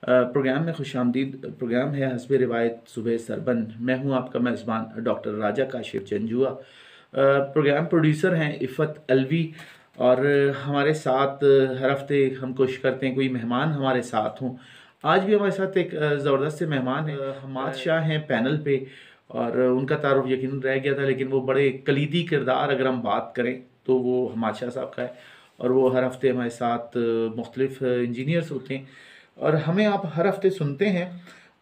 Programme में खुशामदीद। Programme है हस्ब रिवायत सुबह सरबन। मैं हूं आपका मेज़बान डॉक्टर राजा काशिफ जंजुआ। प्रोग्राम प्रोड्यूसर हैं इफ़त अलवी। और हमारे साथ हर हफ्ते हम कोशिश करते हैं कोई मेहमान हमारे साथ हों। आज भी हमारे साथ एक ज़बरदस्त से मेहमान हैं, हमाद शाह हैं पैनल पे। और उनका तारुफ यकीनन रह गया था, लेकिन वो बड़े कलीदी किरदार अगर हम बात करें तो वो हमाद शाह साहब का है। और वो हर हफ्ते हमारे साथ मुख्तलिफ इंजीनियर्स होते हैं और हमें आप हर हफ्ते सुनते हैं।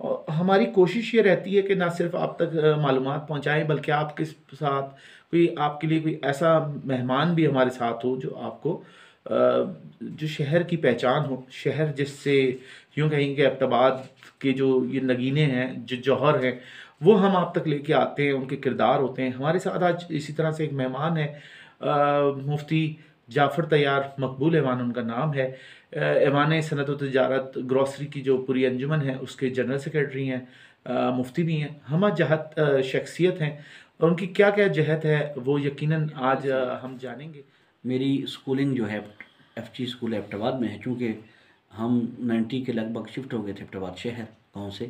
और हमारी कोशिश ये रहती है कि ना सिर्फ आप तक मालूमात पहुंचाएं, बल्कि आपके साथ कोई आपके लिए कोई ऐसा मेहमान भी हमारे साथ हो जो आपको जो शहर की पहचान हो, शहर जिससे यूँ कहेंगे अब्टाबाद के जो ये नगीने हैं, जो जौहर हैं, वो हम आप तक लेके आते हैं, उनके किरदार होते हैं। हमारे साथ आज इसी तरह से एक मेहमान है, मुफ्ती जाफ़र तैयार मकबूल ऐवान उनका नाम है। ऐवान सनत व तजारत ग्रॉसरी की जो पूरी अंजुमन है उसके जनरल सेक्रेटरी हैं, मुफ्ती भी हैं, हम जहत शख्सियत हैं। और उनकी क्या क्या जहत है वो यकीनन आज हम जानेंगे। मेरी स्कूलिंग जो है एफजी स्कूल एबटाबाद में है। चूँकि हम 90 के लगभग शिफ्ट हो गए थे एबटाबाद शहर गांव से,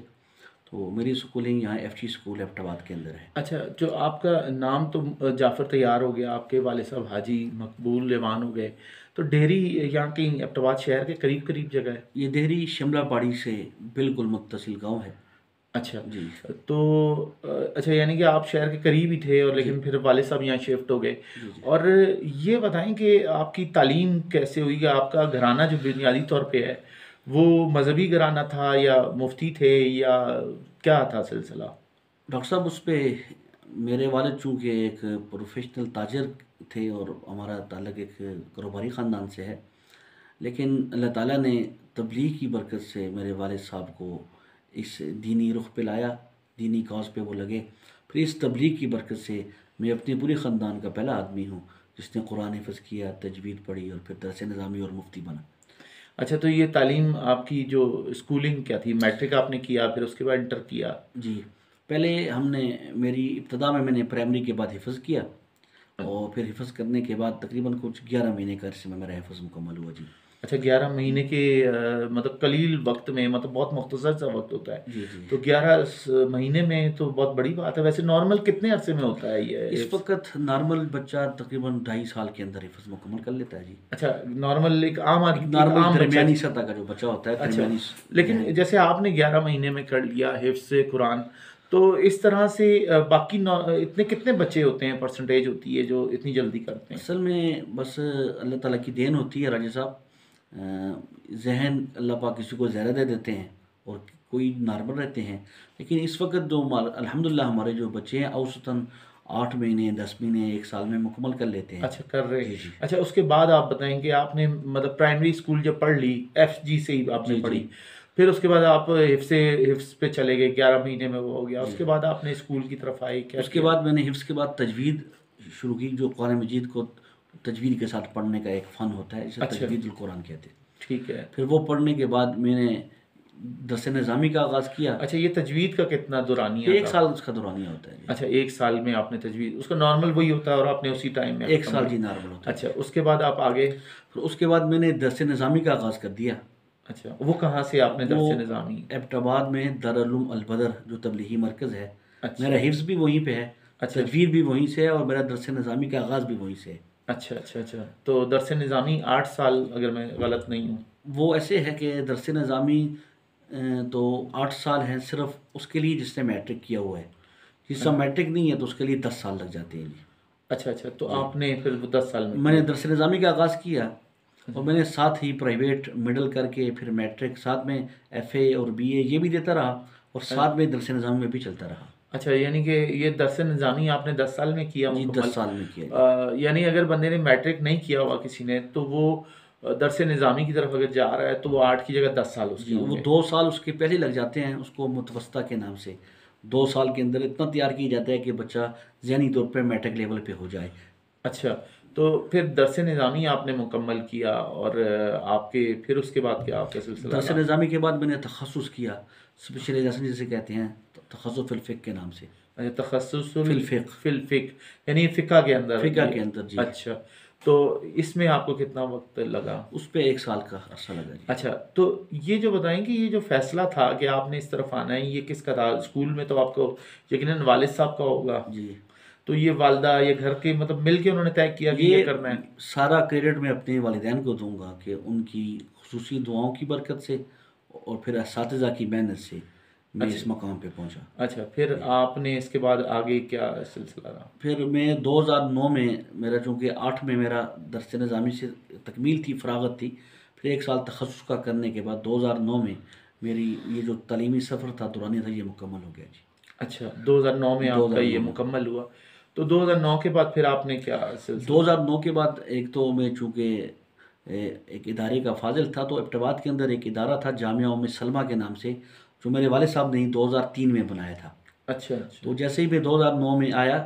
तो मेरी स्कूलिंग यहाँ एफजी स्कूल एबटाबाद के अंदर है। अच्छा, जो आपका नाम तो जाफ़र तैयार हो गया, आपके वाले साहब हाजी मकबूल ऐवान हो गए, तो डेहरी यहाँ कहीं एबटाबाद शहर के करीब करीब जगह है? ये देहरी शिमला पहाड़ी से बिल्कुल मुत्तसिल गांव है। अच्छा। जी तो अच्छा, यानी कि आप शहर के करीब ही थे और जी लेकिन फिर वाले साहब यहाँ शिफ्ट हो गए। जी जी। और ये बताएं कि आपकी तालीम कैसे हुई? कि आपका घराना जो बुनियादी तौर पे है वो मजहबी घराना था या मुफ्ती थे या क्या था सिलसिला? डॉक्टर साहब, उस पर मेरे वालिद चूँकि एक प्रोफेशनल ताजर थे और हमारा ताल्लुक़ एक कारोबारी ख़ानदान से है, लेकिन अल्लाह ताला ने तबलीग की बरकत से मेरे वालिद साहब को इस दीनी रुख पे लाया, दीनी कॉज पे वो लगे। फिर इस तबलीग की बरकत से मैं अपने पूरे ख़ानदान का पहला आदमी हूँ जिसने कुरान हिफ़्ज़ किया, तजवीद पढ़ी और फिर दरस निज़ामी और मुफ्ती बना। अच्छा, तो ये तालीम आपकी जो स्कूलिंग क्या थी? मैट्रिक आपने किया, फिर उसके बाद इंटर किया? जी, पहले हमने मेरी इब्तदा में मैंने प्राइमरी के बाद हिफ़्ज़ किया और फिर हिफ़्ज़ करने के बाद तकरीबन कुछ 11 महीने का अरसे में मेरा हिफ़्ज़ मुकम्मल हुआ। जी अच्छा, 11 महीने के मतलब कलील वक्त में, मतलब बहुत मुख्तसर सा वक्त होता है। जी जी। तो 11 महीने में तो बहुत बड़ी बात है। वैसे नॉर्मल कितने अरसे में होता है ये इस हिफ्स? वक्त नॉर्मल बच्चा तकरीबन 2.5 साल के अंदर हिफ़्ज़ मुकम्मल कर लेता है। जी, अच्छा, नॉर्मल एक एक एक नॉर्मल आम बच्चा। दरमियानी सतह का जो बच्चा होता है, अच्छा, दरमियानी लेकिन जहन। जैसे आपने 11 महीने में कर लिया हिफ्स कुरान, तो इस तरह से बाकी इतने कितने बच्चे होते हैं, परसेंटेज होती है जो इतनी जल्दी करते हैं? असल में बस अल्लाह ताला की देन होती है राजा साहब। जहन अल्लाह पाक किसी को ज़्यादा दे देते हैं और कोई नॉर्मल रहते हैं। लेकिन इस वक्त जो अल्हम्दुलिल्लाह हमारे जो बच्चे हैं औसतन 8 महीने, 10 महीने, 1 साल में मुकम्मल कर लेते हैं। अच्छा, कर रहे। जी जी अच्छा, उसके बाद आप बताएँगे आपने मतलब प्राइमरी स्कूल जब पढ़ ली, एफजी से ही आपने जी जी पढ़ी। फिर उसके बाद आप हिफ्स पे चले गए, 11 महीने में वो हो गया। जी। उसके बाद आपने स्कूल की तरफ आए, क्या उसके किया? बाद मैंने हिफ्ज़ के बाद तजवीद शुरू की, जो कुरान मजीद को तजवीद के साथ पढ़ने का एक फ़न होता है, जिसे अच्छा, तजवीदुल कुरान कहते हैं। ठीक है। फिर वो पढ़ने के बाद मैंने दरस निज़ामी का आगाज़ किया। अच्छा, ये तजवीद का कितना फिर दौरानिया 1 था? साल उसका दौरानिया होता है। जी, अच्छा, 1 साल में आपने तजवीद, उसका नॉर्मल वही होता है और आपने उसी टाइम में 1 ख़त्म साल कर। जी नॉर्मल होता है। अच्छा, उसके बाद आप आगे? फिर उसके बाद मैंने दरस निज़ामी का आगाज़ कर दिया। अच्छा, वो कहाँ से आपने वो दरस निज़ामी? एबटाबाद में दारुल उलूम अल बदर जो तबलीगी मरकज़ है, अच्छा, मेरा हिफ्ज़ भी वहीं पे है, अच्छा, तजवीद भी वहीं से है और मेरा दरस निज़ामी का आगाज़ भी वहीं से है। अच्छा, अच्छा, अच्छा। तो दरस निज़ामी 8 साल, अगर मैं गलत नहीं हूँ। वो ऐसे है कि दरस निज़ामी तो 8 साल है सिर्फ उसके लिए जिसने मैट्रिक किया हुआ है। जिसका मैट्रिक नहीं है तो उसके लिए 10 साल लग जाते हैं। जी अच्छा, अच्छा, तो जी। आपने फिर वो 10 साल में मैंने किया। दरस निज़ामी का आगाज़ किया और अच्छा, मैंने साथ ही प्राइवेट मिडल करके फिर मैट्रिक साथ में एफ़ए और बीए ये भी देता रहा और साथ में दरस निज़ामी में भी चलता रहा। अच्छा, यानी कि ये दरस निज़ामी आपने 10 साल में किया जी 10 मुकम्मल। साल में किया। जी यानी अगर बंदे ने मैट्रिक नहीं किया हुआ किसी ने, तो वो दरस निज़ामी की तरफ अगर जा रहा है तो वो 8 की जगह 10 साल उसके जी, वो होंगे। 2 साल उसके पहले लग जाते हैं, उसको मुतवस्ता के नाम से। 2 साल के अंदर इतना तैयार किया जाता है कि बच्चा ज़हनी तौर पे मैट्रिक लेवल पे हो जाए। अच्छा, तो फिर दरस निज़ामी आपने मुकम्मल किया और आपके फिर उसके बाद क्या आपका सिलसिला दरस रहा? निज़ामी के बाद मैंने तख़स्सुस किया, स्पेशलाइज़ेशन जिसे कहते हैं, तख़स्सुस फ़िल फ़िक़्ह के नाम से। अच्छा, तख़स्सुसुल फ़िल फ़िक़्ह, फ़िल फ़िक़्ह, यानी फ़िक़्ह के अंदर फ़िक़्ह ये। के अंदर। जी अच्छा, तो इसमें आपको कितना वक्त लगा? उस पे 1 साल का अरसा लगा जी। अच्छा, तो ये जो बताएंगे, ये जो फैसला था कि आपने इस तरफ आना है, ये किसका था? स्कूल में तो आपको यकीनन वालिद साहब का होगा, जी। तो ये वालदा या घर के मतलब मिल के उन्होंने तय किया कि ये ये करना है? सारा क्रेडिट मैं अपने वालिदैन को दूँगा कि उनकी खुसूसी दुआओं की बरकत से और फिर असातिज़ा की मेहनत से मैं अच्छा। इस मकाम पे पहुँचा। अच्छा, फिर आपने इसके बाद आगे क्या सिलसिला रहा? फिर मैं 2009 में मेरा चूँकि 8 में मेरा दर्स निज़ामी से तकमील थी, फ़रागत थी। फिर 1 साल तख़स्सुस का करने के बाद 2009 में मेरी ये जो तालीमी सफ़र था दौरानिया था, ये मुकम्मल हो गया जी। अच्छा, 2009 में आपका ये 2009 में। मुकम्मल हुआ। तो 2009 के बाद फिर आपने क्या सिलसिला? 2009 के बाद एक तो मैं चूँकि एक इदारे का फ़ाज़िल था, तो एबटाबाद के अंदर एक इदारा था जामिया उम्मे सलमा के नाम से, जो मेरे वालिद साहब ने 2003 में बनाया था। अच्छा, अच्छा। तो जैसे ही मैं 2009 में आया,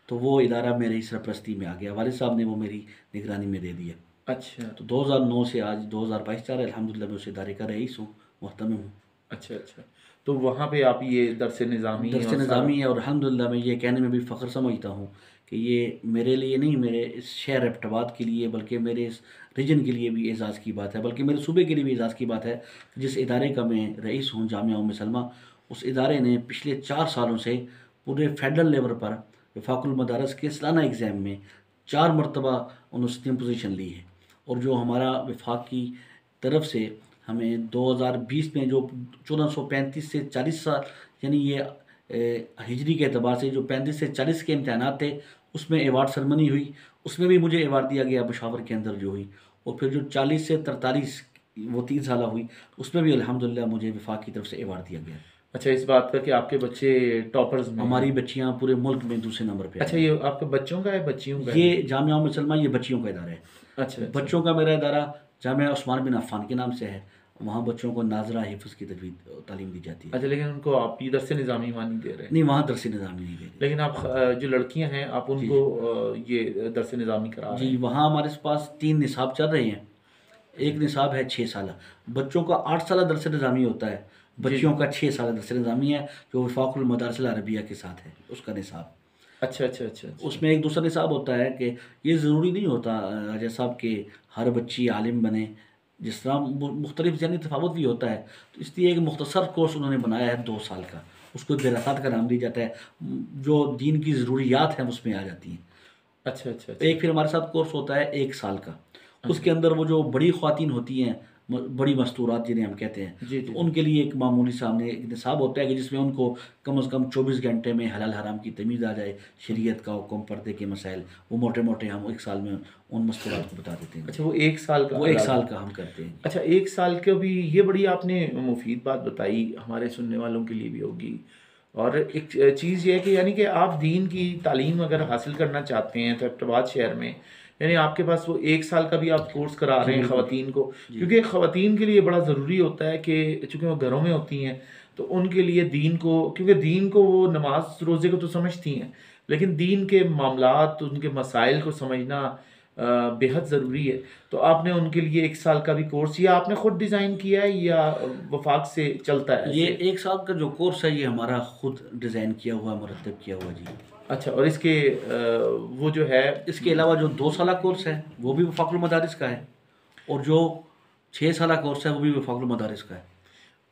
तो वो इदारा मेरी सरपरस्ती में आ गया। वालिद साहब ने वो मेरी निगरानी में दे दिया। अच्छा, तो 2009 से आज 2022 चल रहा है, अल्हम्दुलिल्लाह मैं उस इदारे का रईस हूँ, मुहतमिम हूँ। अच्छा, अच्छा। तो वहाँ पे आप ये दरस निज़ामी दरस और सारा? निज़ामी है और अल्हम्दुलिल्लाह मैं ये कहने में भी फ़ख्र समझता हूँ कि ये मेरे लिए नहीं, मेरे इस शहर एबटाबाद के लिए, बल्कि मेरे इस रीजन के लिए भी एज़ाज़ की बात है, बल्कि मेरे सूबे के लिए भी एज़ाज़ की बात है। जिस इदारे का मैं रईस हूँ, जामिया उम्मे सलमा, उस इदारे ने पिछले 4 सालों से पूरे फेडरल लेवल पर वफाकुल मदारस के सालाना एग्ज़ाम में 4 मरतबा उन्होंने 7वीं पोज़ीशन ली है। और जो हमारा वफाक की तरफ से हमें 2020 में जो 1435 से 40 साल, यानी ये हिजरी के एतबार से जो 35 से 40 के इम्तहानात थे, उसमें अवार्ड सेरेमनी हुई। उसमें भी मुझे अवार्ड दिया गया पेशावर के अंदर जो हुई। और फिर जो 40 से 43 वो 3 साल हुई, उसमें भी अल्हम्दुलिल्लाह मुझे वफाक की तरफ से अवार्ड दिया गया। अच्छा, इस बात का कि आपके बच्चे टॉपर्स में हैं। हमारी बच्चियाँ पूरे मुल्क में दूसरे नंबर पे अच्छा, आई हैं। ये आपके बच्चों का है, बच्चियों का है? ये जामिया उम्मे सलमा ये बच्चियों का इदारा है। अच्छा, अच्छा। बच्चों का मेरा इदारा जामिया उस्मान बिन अफ़्फ़ान के नाम से है। वहाँ बच्चों को नाज़रा हिफ़्ज़ की तजवीज़ तालीम दी जाती है। अच्छा, लेकिन उनको आप ये दरस निज़ामी वहाँ नहीं दे रहे? नहीं, वहाँ दरस निज़ामी नहीं दे रहे। लेकिन आप जो लड़कियाँ हैं, आप जी, उनको ये दरस निज़ामी करा रहे जी, हैं? वहाँ हमारे पास 3 निसाब चल रहे हैं। एक निसाब है 6 साला, बच्चों का 8 साला दरस निज़ामी होता है, जी, बच्चियों का 6 साला दरस निज़ामी है, जो वफ़ाक़ुल मदारिसिल अरबिया के साथ है, उसका निसाब। अच्छा, अच्छा, अच्छा, अच्छा। उसमें एक दूसरा निसाब होता है कि ये ज़रूरी नहीं होता राजा साहब कि हर बच्ची आलिम बने, जिस तरह मुख्तलिफ ज़हनी तफ़ावत भी होता है। तो इसलिए एक मुख्तसर कोर्स उन्होंने बनाया है 2 साल का, उसको दिरासात का नाम दिया जाता है। जो दीन की ज़रूरियात हैं उसमें आ जाती हैं। अच्छा, अच्छा, अच्छा। एक फिर हमारे साथ कोर्स होता है 1 साल का, अच्छा। उसके अंदर वो जो बड़ी ख़वातीन होती हैं, बड़ी मस्तूरात जिन्हें हम कहते हैं, जी, तो जी। उनके लिए एक मामूली सामने एक निसाब होता है कि जिसमें उनको कम से कम 24 घंटे में हलाल हराम की तमीज़ आ जाए, शरीयत का हुक्म, पर्दे के मसाइल, वो मोटे-मोटे हम 1 साल में उन मस्तूरात को बता देते हैं। अच्छा, वो 1 साल का वो 1 अलग साल है। का हम करते हैं। अच्छा, 1 साल का भी ये बड़ी आपने मुफ़ीद बात बताई, हमारे सुनने वालों के लिए भी होगी। और एक चीज़ ये है कि यानी कि आप दीन की तालीम अगर हासिल करना चाहते हैं, तो एबटाबाद शहर में यानी आपके पास वो 1 साल का भी आप कोर्स करा जी, रहे हैं बिल्कुल। ख़वातीन को। जी। क्योंकि ख़वातीन के लिए बड़ा ज़रूरी होता है कि चूँकि वो घरों में होती हैं, तो उनके लिए दीन को, क्योंकि दीन को वो नमाज़ रोज़े को तो समझती हैं, लेकिन दीन के मामलात, उनके मसाइल को समझना बेहद ज़रूरी है। तो आपने उनके लिए 1 साल का भी कोर्स, या आपने खुद डिज़ाइन किया है या वफ़ाक से चलता है ये ऐसे? 1 साल का जो कोर्स है, ये हमारा खुद डिज़ाइन किया हुआ, मुरत्तब किया हुआ जी। अच्छा, और इसके वो जो है इसके अलावा जो 2 साला कोर्स है, वो भी वफ़ाक़ुल मदारिस का है, और जो 6 साला कोर्स है, वो भी वफ़ाक़ुल मदारिस का है।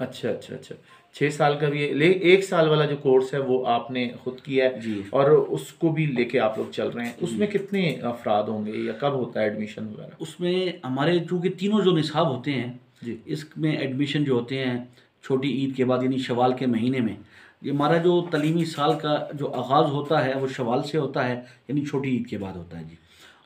अच्छा, अच्छा, अच्छा। 6 साल का भी है, 1 साल वाला जो कोर्स है वो आपने खुद किया है, जी, और उसको भी लेके आप लोग चल रहे हैं। उसमें जी। कितने अफ़राद होंगे या कब होता है एडमिशन वगैरह? उसमें हमारे चूँकि तीनों जो निसाब होते हैं, जी। इसमें एडमिशन जो होते हैं छोटी ईद के बाद, यानी शव्वाल के महीने में। ये हमारा जो तलीमी साल का जो आगाज़ होता है, वो शव्वाल से होता है, यानी छोटी ईद के बाद होता है जी,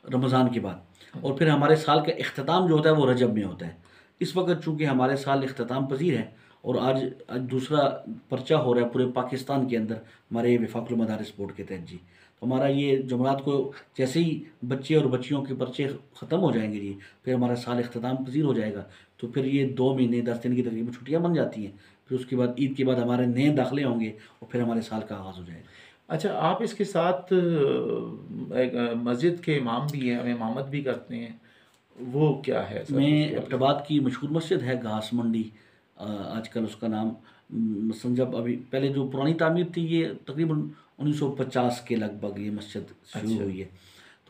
रमज़ान के बाद। और फिर हमारे साल का इख्तिताम जो होता है, वो रजब में होता है। इस वक़्त चूँकि हमारे साल इख्तिताम पज़ीर है, और आज आज दूसरा पर्चा हो रहा है पूरे पाकिस्तान के अंदर हमारे वफ़ाक़ुल मदारिस बोर्ड के तहत जी। तो हमारा ये जुमेरात को जैसे ही बच्चे और बच्चियों के पर्चे ख़त्म हो जाएँगे जी, फिर हमारा साल इख्तिताम पज़ीर हो जाएगा। तो फिर ये 2 महीने 10 दिन की तकरीबन छुट्टियाँ बन जाती हैं। फिर उसके बाद ईद के बाद हमारे नए दाखिले होंगे, और फिर हमारे साल का आगाज़ हो जाएगा। अच्छा, आप इसके साथ एक मस्जिद के इमाम भी हैं, इमामत भी करते हैं, वो क्या है सर मैं उसके हवाले से? एबटाबाद की मशहूर मस्जिद है घास मंडी, आजकल उसका नाम संजब, अभी पहले जो पुरानी तामीर थी, ये तकरीबन 1950 के लगभग ये मस्जिद शुरू अच्छा। हुई है।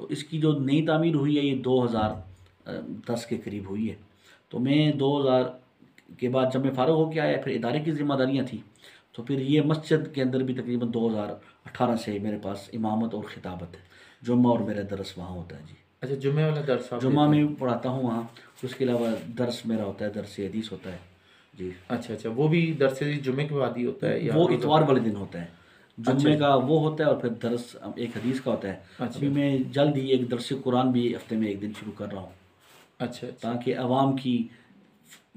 तो इसकी जो नई तामीर हुई है ये 2010 के करीब हुई है। तो मैं 2000 के बाद जब मैं फ़ारुग होकर आया, फिर इदारे की ज़िम्मेदारियाँ थी, तो फिर ये मस्जिद के अंदर भी तकरीबन 2018 से मेरे पास इमामत और खिताबत है। जुम्मा और मेरा दरस वहाँ होता है जी। अच्छा, जुम्मे वाला दर्स आप जुम्मा देते हैं? में पढ़ाता हूँ वहाँ, उसके अलावा दर्स मेरा होता है, दर्स हदीस होता है जी। अच्छा अच्छा, वो भी दरस जुम्मे के बाद ही होता है या वो रोज़ा? इतवार वाले दिन होता है, अच्छा जुम्मे जी। का वो होता है, और फिर दरस एक हदीस का होता है। अच्छा अभी मैं जल्द ही एक दरस कुरान भी हफ्ते में एक दिन शुरू कर रहा हूँ, अच्छा अच्छा। ताकि आवाम की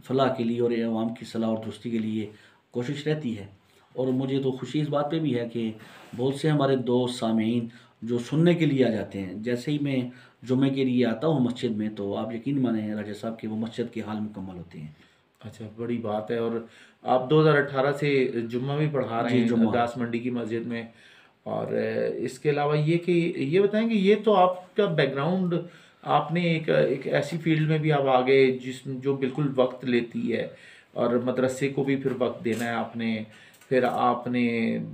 फलाह के लिए और आवाम की सलाह और दुरुस्ती के लिए कोशिश रहती है। और मुझे तो खुशी इस बात पे भी है कि बहुत से हमारे दोस्त सामीन जो सुनने के लिए आ जाते हैं, जैसे ही मैं जुम्मे के लिए आता हूँ मस्जिद में, तो आप यकीन माने राजा साहब कि वो मस्जिद के हाल मुकम्मल होते हैं। अच्छा, बड़ी बात है। और आप 2018 से जुम्मा भी पढ़ा रहे जी हैं जुम्मा। दास मंडी की मस्जिद में। और इसके अलावा ये कि ये बताएं कि ये तो आपका बैकग्राउंड, आपने एक एक ऐसी फील्ड में भी आप आ गए जिस जो बिल्कुल वक्त लेती है, और मदरसे को भी फिर वक्त देना है आपने, फिर आपने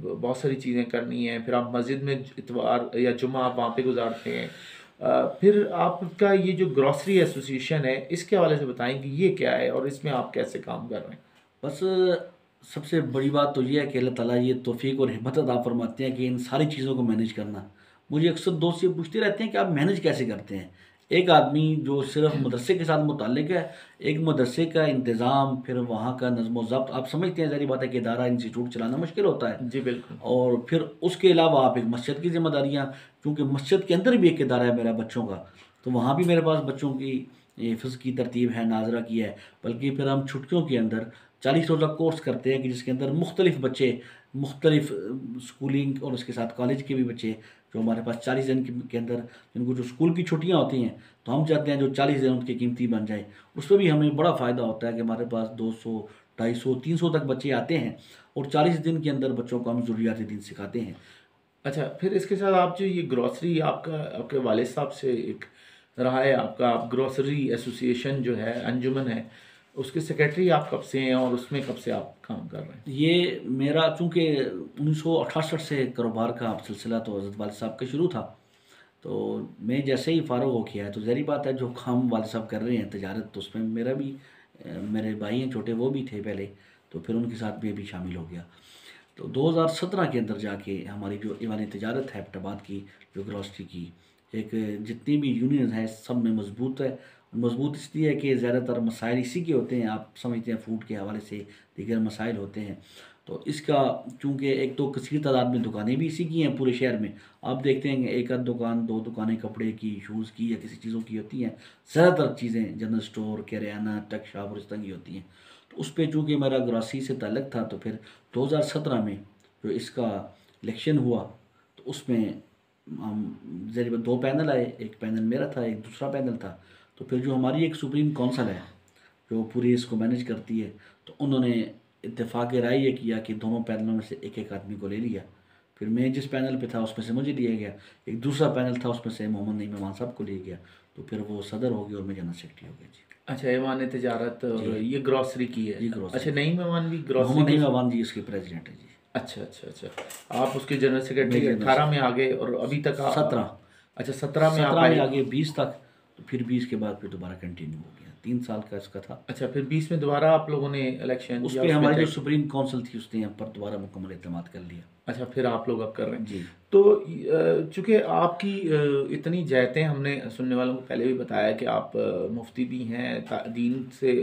बहुत सारी चीज़ें करनी हैं, फिर आप मस्जिद में इतवार या जुम्मा आप वहाँ पे गुजारते हैं। फिर आपका ये जो ग्रॉसरी एसोसिएशन है, इसके हवाले से बताएं कि ये क्या है और इसमें आप कैसे काम कर रहे हैं? बस सबसे बड़ी बात तो ये है कि अल्लाह ताला ये तौफीक और हिम्मत अता फरमाते हैं कि इन सारी चीज़ों को मैनेज करना। मुझे अक्सर दोस्त ये पूछते रहते हैं कि आप मैनेज कैसे करते हैं? एक आदमी जो सिर्फ मदरसे के साथ मुतल्लिक है, एक मदरसे का इंतज़ाम, फिर वहाँ का नज़्म ज़ब्त, आप समझते हैं ज़ाहिर बात है कि इदारा इंस्टीट्यूट चलाना मुश्किल होता है। जी बिल्कुल। और फिर उसके अलावा आप एक मस्जिद की ज़िम्मेदारियाँ, क्योंकि मस्जिद के अंदर भी एक इदारा है मेरा बच्चों का, तो वहाँ भी मेरे पास बच्चों की हिफ्ज़ की तरतीब है, नाज़रा की है। बल्कि फिर हम छुट्टियों के अंदर 40 रोज़ा कोर्स करते हैं कि जिसके अंदर मुख्तलिफ़ बच्चे, मुख्तलिफ़ स्कूलिंग और उसके साथ कॉलेज के भी बच्चे, जो हमारे पास 40 दिन के अंदर जिनको जो स्कूल की छुट्टियाँ होती हैं, तो हम चाहते हैं जो 40 दिन उनकी कीमती बन जाए। उसमें भी हमें बड़ा फ़ायदा होता है कि हमारे पास 200, 250, 300 तक बच्चे आते हैं, और 40 दिन के अंदर बच्चों को हम ज़रूरियात दीन सिखाते हैं। अच्छा, फिर इसके साथ आप जो ये ग्रॉसरी आपका आपके वालिद साहब से एक रहा है, आपका आप ग्रॉसरी एसोसिएशन जो है, अंजुमन है, उसके सेक्रेटरी आप कब से हैं और उसमें कब से आप काम कर रहे हैं? ये मेरा चूँकि 1968 से कारोबार का सिलसिला तो हज़रत वालिद साहब का शुरू था, तो मैं जैसे ही फ़ारुग हो के आया, तो ज़ाहिर बात है जो काम वालिद साहब कर रहे हैं तजारत, तो उसमें मेरा भी मेरे भाई हैं छोटे, वो भी थे पहले, तो फिर उनके साथ भी अभी शामिल हो गया। तो 2017 के अंदर जाके हमारी जो ईवान तिजारत है एबटाबाद की, जो ग्रॉसरी की, एक जितनी भी यूनियन है सब में मजबूत है। मजबूत इसलिए है कि ज़्यादातर मसाइल इसी के होते हैं, आप समझते हैं फूड के हवाले से दीगर मसाइल होते हैं। तो इसका चूँकि एक तो कसीर तादाद में दुकानें भी इसी की हैं पूरे शहर में, आप देखते हैं कि एक आध दुकान, दो दुकानें कपड़े की, शूज़ की या किसी चीज़ों की होती हैं। ज़्यादातर चीज़ें जनरल स्टोर, किराना, टक शॉप और इस तरह की होती हैं। तो उस पे चूँकि मेरा ग्रॉसरी से ताल्लुक़ था, तो फिर 2017 में जो इसका इलेक्शन हुआ, तो उसमें हम ज़रिए 2 पैनल आए, एक पैनल मेरा था, एक दूसरा पैनल था। तो फिर जो हमारी एक सुप्रीम कौंसिल है, जो पूरी इसको मैनेज करती है, तो उन्होंने इत्तेफ़ाक़ राय ये किया कि दोनों पैनलों में से एक-एक आदमी को ले लिया। फिर मैं जिस पैनल पे था उसमें से मुझे लिया गया, एक दूसरा पैनल था उसमें से मोहम्मद नईम इमाम साहब को लिया गया, तो फिर वो सदर हो गए और मैं जनरल सेक्रेटरी हो गया जी। अच्छा, ईवान तिजारत और जी, ये ग्रॉसरी की है। जी ग्रॉसरी अच्छा, की। नईम ईमान भी ग्रॉसरी मोहम्मद के? नईम इमाम जी इसके प्रेज़िडेंट हैं जी। अच्छा अच्छा अच्छा, आप उसके जनरल मैं सेक्रेटरी जनरल 18 में आ गए और अभी तक 17, अच्छा, 17 में आप 17 में आए। आ गए 20 तक, तो फिर 20 के बाद फिर दोबारा कंटिन्यू हो गया, 3 साल का इसका था। अच्छा, फिर 20 में दोबारा आप लोगों ने इलेक्शन उस या पे उसमें हमारी जो तय? सुप्रीम काउंसिल थी उसने हम पर दोबारा मुकम्मल एतमाद कर लिया। अच्छा, फिर आप लोग अब कर रहे हैं। जी। तो चूँकि आपकी इतनी जहतें, हमने सुनने वालों को पहले भी बताया कि आप मुफ्ती भी हैं, दीन से,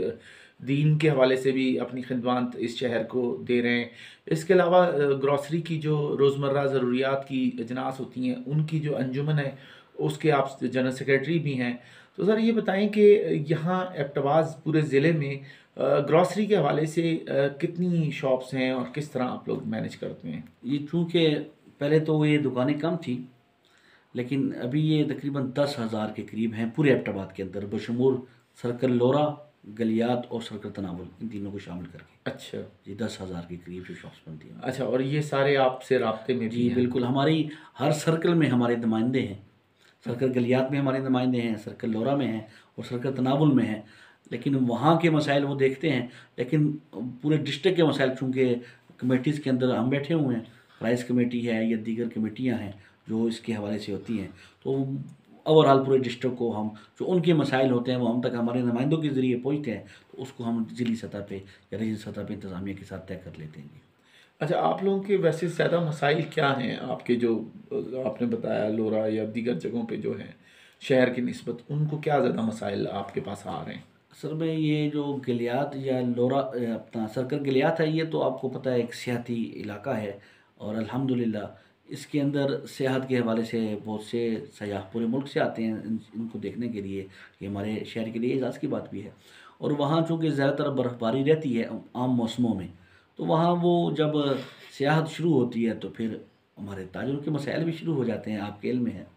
दीन के हवाले से भी अपनी खिदमत इस शहर को दे रहे हैं। इसके अलावा ग्रॉसरी की जो रोज़मर्रा ज़रूरियात की अजनास होती हैं, उनकी जो अंजुमन है, उसके आप जनरल सेक्रेटरी भी हैं। तो सर ये बताएं कि यहाँ एबटाबाद पूरे ज़िले में ग्रॉसरी के हवाले से कितनी शॉप्स हैं और किस तरह आप लोग मैनेज करते हैं? ये चूँकि पहले तो ये दुकानें कम थी, लेकिन अभी ये तकरीबन 10,000 के करीब हैं पूरे एबटाबाद के अंदर, बशमूल सर्कल लोरा, गलियात और सर्कल तनावुल, इन तीनों को शामिल करके। अच्छा। जी 10,000 के करीब जो शॉप्स बनती हैं। अच्छा, और ये सारे आपसे राब्ते में भी जी हैं? बिल्कुल, हमारी हर सर्कल में हमारे नुमाइंदे हैं। सर्कल गलियात में हमारे नुमाइंदे हैं, सर्कल लोरा में हैं और सर्कल तनावुल में हैं। लेकिन वहाँ के मसाइल वो देखते हैं, लेकिन पूरे डिस्ट्रिक्ट के मसाइल चूँकि कमेटीज़ के अंदर हम बैठे हुए हैं, प्राइस कमेटी है या दीगर कमेटियाँ हैं जो इसके हवाले से होती हैं, तो ओवरऑल पूरे डिस्ट्रिक्ट को हम जो उनके मसाइल होते हैं वो हम तक हमारे नुमाइंदों के ज़रिए पहुँचते हैं, तो उसको हम ज़िली सतह पे या रीजनल सतह पे इंतज़ामिया के साथ तय कर लेते हैं जी। अच्छा, आप लोगों के वैसे ज़्यादा मसाइल क्या हैं आपके, जो आपने बताया लोरा या दीगर जगहों पे जो हैं शहर की निस्बत, उनको क्या ज़्यादा मसाइल आपके पास आ रहे हैं? असल में ये जो गिलियात या लोरा अपना सर्कल गिलियात है, ये तो आपको पता है एक सियाती इलाका है, और अल्हम्दुलिल्लाह इसके अंदर सेहत के हवाले से बहुत से सयाह पूरे मुल्क से आते हैं इनको देखने के लिए। ये हमारे शहर के लिए एजाज़ की बात भी है। और वहाँ चूँकि ज़्यादातर बर्फ़बारी रहती है आम मौसमों में, तो वहाँ वो जब सियाहत शुरू होती है तो फिर हमारे ताजिरों के मसाइल भी शुरू हो जाते हैं, आपके इल्म में है।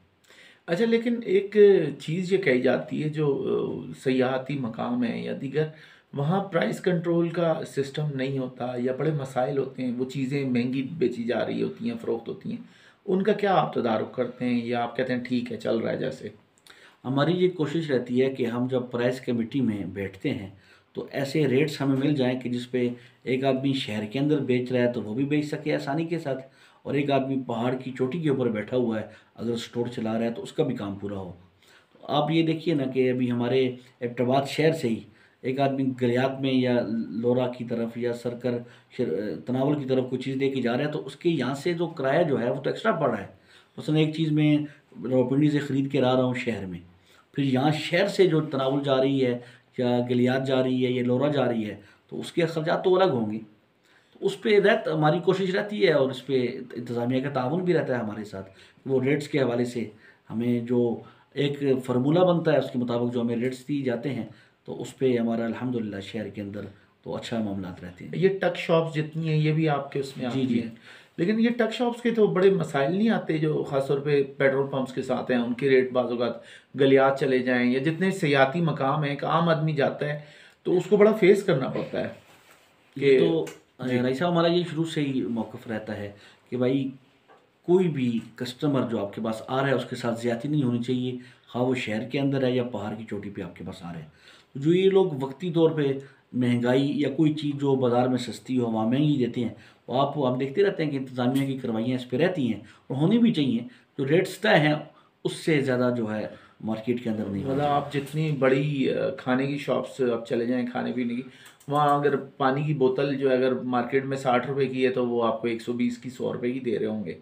अच्छा, लेकिन एक चीज़ ये कही जाती है, जो सयाहती मकाम है या दीगर, वहाँ प्राइस कंट्रोल का सिस्टम नहीं होता या बड़े मसाइल होते हैं, वो चीज़ें महंगी बेची जा रही होती हैं, फ़रोख्त होती हैं। उनका क्या आप तदारुक करते हैं या आप कहते हैं ठीक है चल रहा है जैसे? हमारी ये कोशिश रहती है कि हम जब प्राइस कमेटी में बैठते हैं तो ऐसे रेट्स हमें मिल जाएं कि जिस पे एक आदमी शहर के अंदर बेच रहा है तो वो भी बेच सके आसानी के साथ, और एक आदमी पहाड़ की चोटी के ऊपर बैठा हुआ है अगर स्टोर चला रहा है तो उसका भी काम पूरा हो। तो आप ये देखिए ना कि अभी हमारे एबटाबाद शहर से ही एक आदमी गलियात में या लोरा की तरफ या सरकर तनावल की तरफ कोई चीज़ लेके जा रहा है तो उसके यहाँ से जो किराया जो है वो तो एक्स्ट्रा पड़ रहा है। मसलन एक चीज़ मैं रावलपिंडी से ख़रीद के ला रहा हूँ शहर में, फिर यहाँ शहर से जो तनावुल जा रही है या गिलियात जा रही है या लोरा जा रही है तो उसके अखराजात तो अलग होंगे। तो उस पे हमारी कोशिश रहती है, और उस पे इंतज़ामिया का ताउन भी रहता है हमारे साथ। वो रेट्स के हवाले से हमें जो एक फ़ॉर्मूला बनता है उसके मुताबिक जो हमें रेट्स दिए जाते हैं, तो उस पे हमारा अल्हम्दुलिल्लाह शहर के अंदर तो अच्छा मामलात रहते हैं। ये टक शॉप्स जितनी हैं ये भी आपके उसमें जी, आती जी। हैं। लेकिन ये टक शॉप्स के तो बड़े मसाइल नहीं आते, जो ख़ास तौर पे पेट्रोल पंप्स के साथ हैं, उनके रेट बाज़ औक़ात गलियात चले जाएँ या जितने सयाती मकाम हैं, एक आम आदमी जाता है तो उसको बड़ा फेस करना पड़ता है ये तो कि जी। रईस साहब हमारा ये शुरू से ही मौक़िफ़ रहता है कि भाई कोई भी कस्टमर जो आपके पास आ रहा है उसके साथ ज़्यादती नहीं होनी चाहिए, ख़ाह वो शहर के अंदर है या पहाड़ की चोटी पे आपके पास आ रहे हैं। तो जो ये लोग वक्ती तौर पे महंगाई या कोई चीज़ जो बाज़ार में सस्ती हो वहाँ महंगी देते हैं, वो आप देखते रहते हैं कि इंतज़ामिया की कार्रवाइयाँ इस पे रहती हैं और होनी भी चाहिए। जो रेट्स तय हैं उससे ज़्यादा जो है मार्केट के अंदर नहीं होना मतलब चाहिए। आप जितनी बड़ी खाने की शॉप्स आप चले जाएँ खाने पीने की, वहाँ अगर पानी की बोतल जो है अगर मार्केट में 60 रुपए की है तो वो आपको 120 की 100 रुपए की दे रहे होंगे।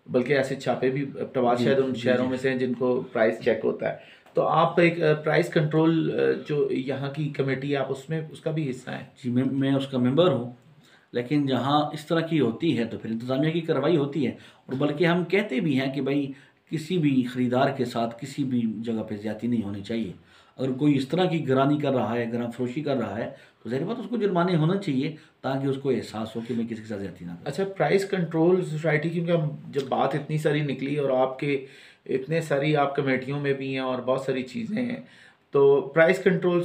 बल्कि ऐसे छापे भी अब्टवा जी, शायद उन जी, शहरों जी। में से हैं जिनको प्राइस चेक होता है। तो आप एक प्राइस कंट्रोल जो यहाँ की कमेटी है, आप उसमें उसका भी हिस्सा हैं? जी, मैं उसका मेंबर हूँ, लेकिन जहाँ इस तरह की होती है तो फिर इंतज़ामिया की कार्रवाई होती है, और बल्कि हम कहते भी हैं कि भई किसी भी ख़रीदार के साथ किसी भी जगह पे ज़्यादती नहीं होनी चाहिए। अगर कोई इस तरह की गिरानी कर रहा है, गिराम फ़रोशी कर रहा है, तो ज़ाहिर बात है उसको जुर्माने होना चाहिए ताकि उसको एहसास हो कि मैं किसी के साथ ज़्यादती ना करूँ। अच्छा, प्राइस कंट्रोल सोसाइटी की, क्योंकि हम जब बात इतनी सारी निकली और आपके इतने सारी आप कमेटियों में भी हैं और बहुत सारी चीज़ें हैं, तो प्राइस कंट्रोल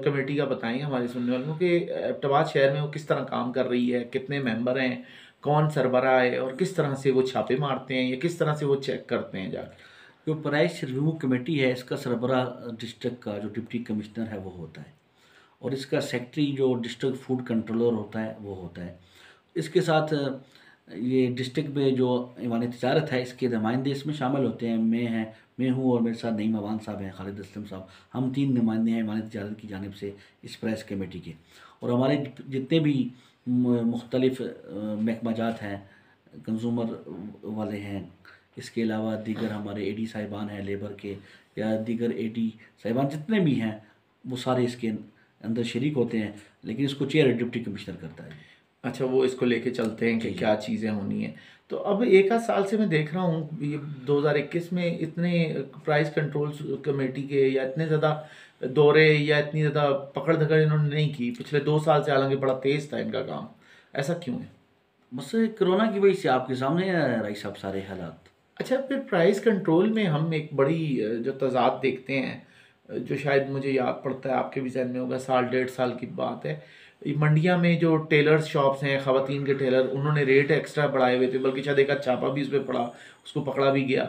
कमेटी का बताएं हमारे सुनने वालों को कि एबटाबाद शहर में वो किस तरह काम कर रही है, कितने मेंबर हैं, कौन सरबराह है और किस तरह से वो छापे मारते हैं या किस तरह से वो चेक करते हैं जाके? जो प्राइस रिव्यू कमेटी है इसका सरबराह डिस्ट्रिक्ट का जो डिप्टी कमिश्नर है वो होता है, और इसका सेक्रेटरी जो डिस्ट्रिक्ट फूड कंट्रोलर होता है वो होता है। इसके साथ ये डिस्ट्रिक्ट में जो ईवान तिजारत है इसके नुमाइंदे इसमें शामिल होते हैं। मैं हूँ और मेरे साथ नईम अवान साहब हैं, खालिद असलम साहब, हम 3 नुमाइंदे हैं ईवान तिजारत की जानिब से इस प्राइस कमेटी के। और हमारे जितने भी मुख्तलिफ़ महकमाजात हैं, कंज्यूमर वाले हैं, इसके अलावा दीगर हमारे एडी साहिबान हैं लेबर के, या दीगर एडी साहिबान जितने भी हैं वो सारे इसके अंदर शरीक होते हैं, लेकिन इसको चेयर डिप्टी कमिश्नर करता है। अच्छा, वो इसको लेके चलते हैं कि जी, जी। क्या चीज़ें होनी हैं। तो अब एक आध साल से मैं देख रहा हूँ ये 2021 में इतने प्राइस कंट्रोल कमेटी के या इतने ज़्यादा दौरे या इतनी ज़्यादा पकड़ धकड़ इन्होंने नहीं की। पिछले 2 साल से हालांकि बड़ा तेज़ था इनका काम। ऐसा क्यों है? बस कोरोना की वजह से आपके सामने है राई साहब सारे हालात। अच्छा, फिर प्राइस कंट्रोल में हम एक बड़ी जो तज़ाद देखते हैं, जो शायद मुझे याद पड़ता है आपके भी जहन में होगा, साल 1.5 साल की बात है। ये मंडिया में जो टेलर्स शॉप्स हैं, ख़वातीन के टेलर, उन्होंने रेट एक्स्ट्रा बढ़ाए हुए थे, बल्कि शायद एक आध छापा भी उस पे पड़ा, उसको पकड़ा भी गया।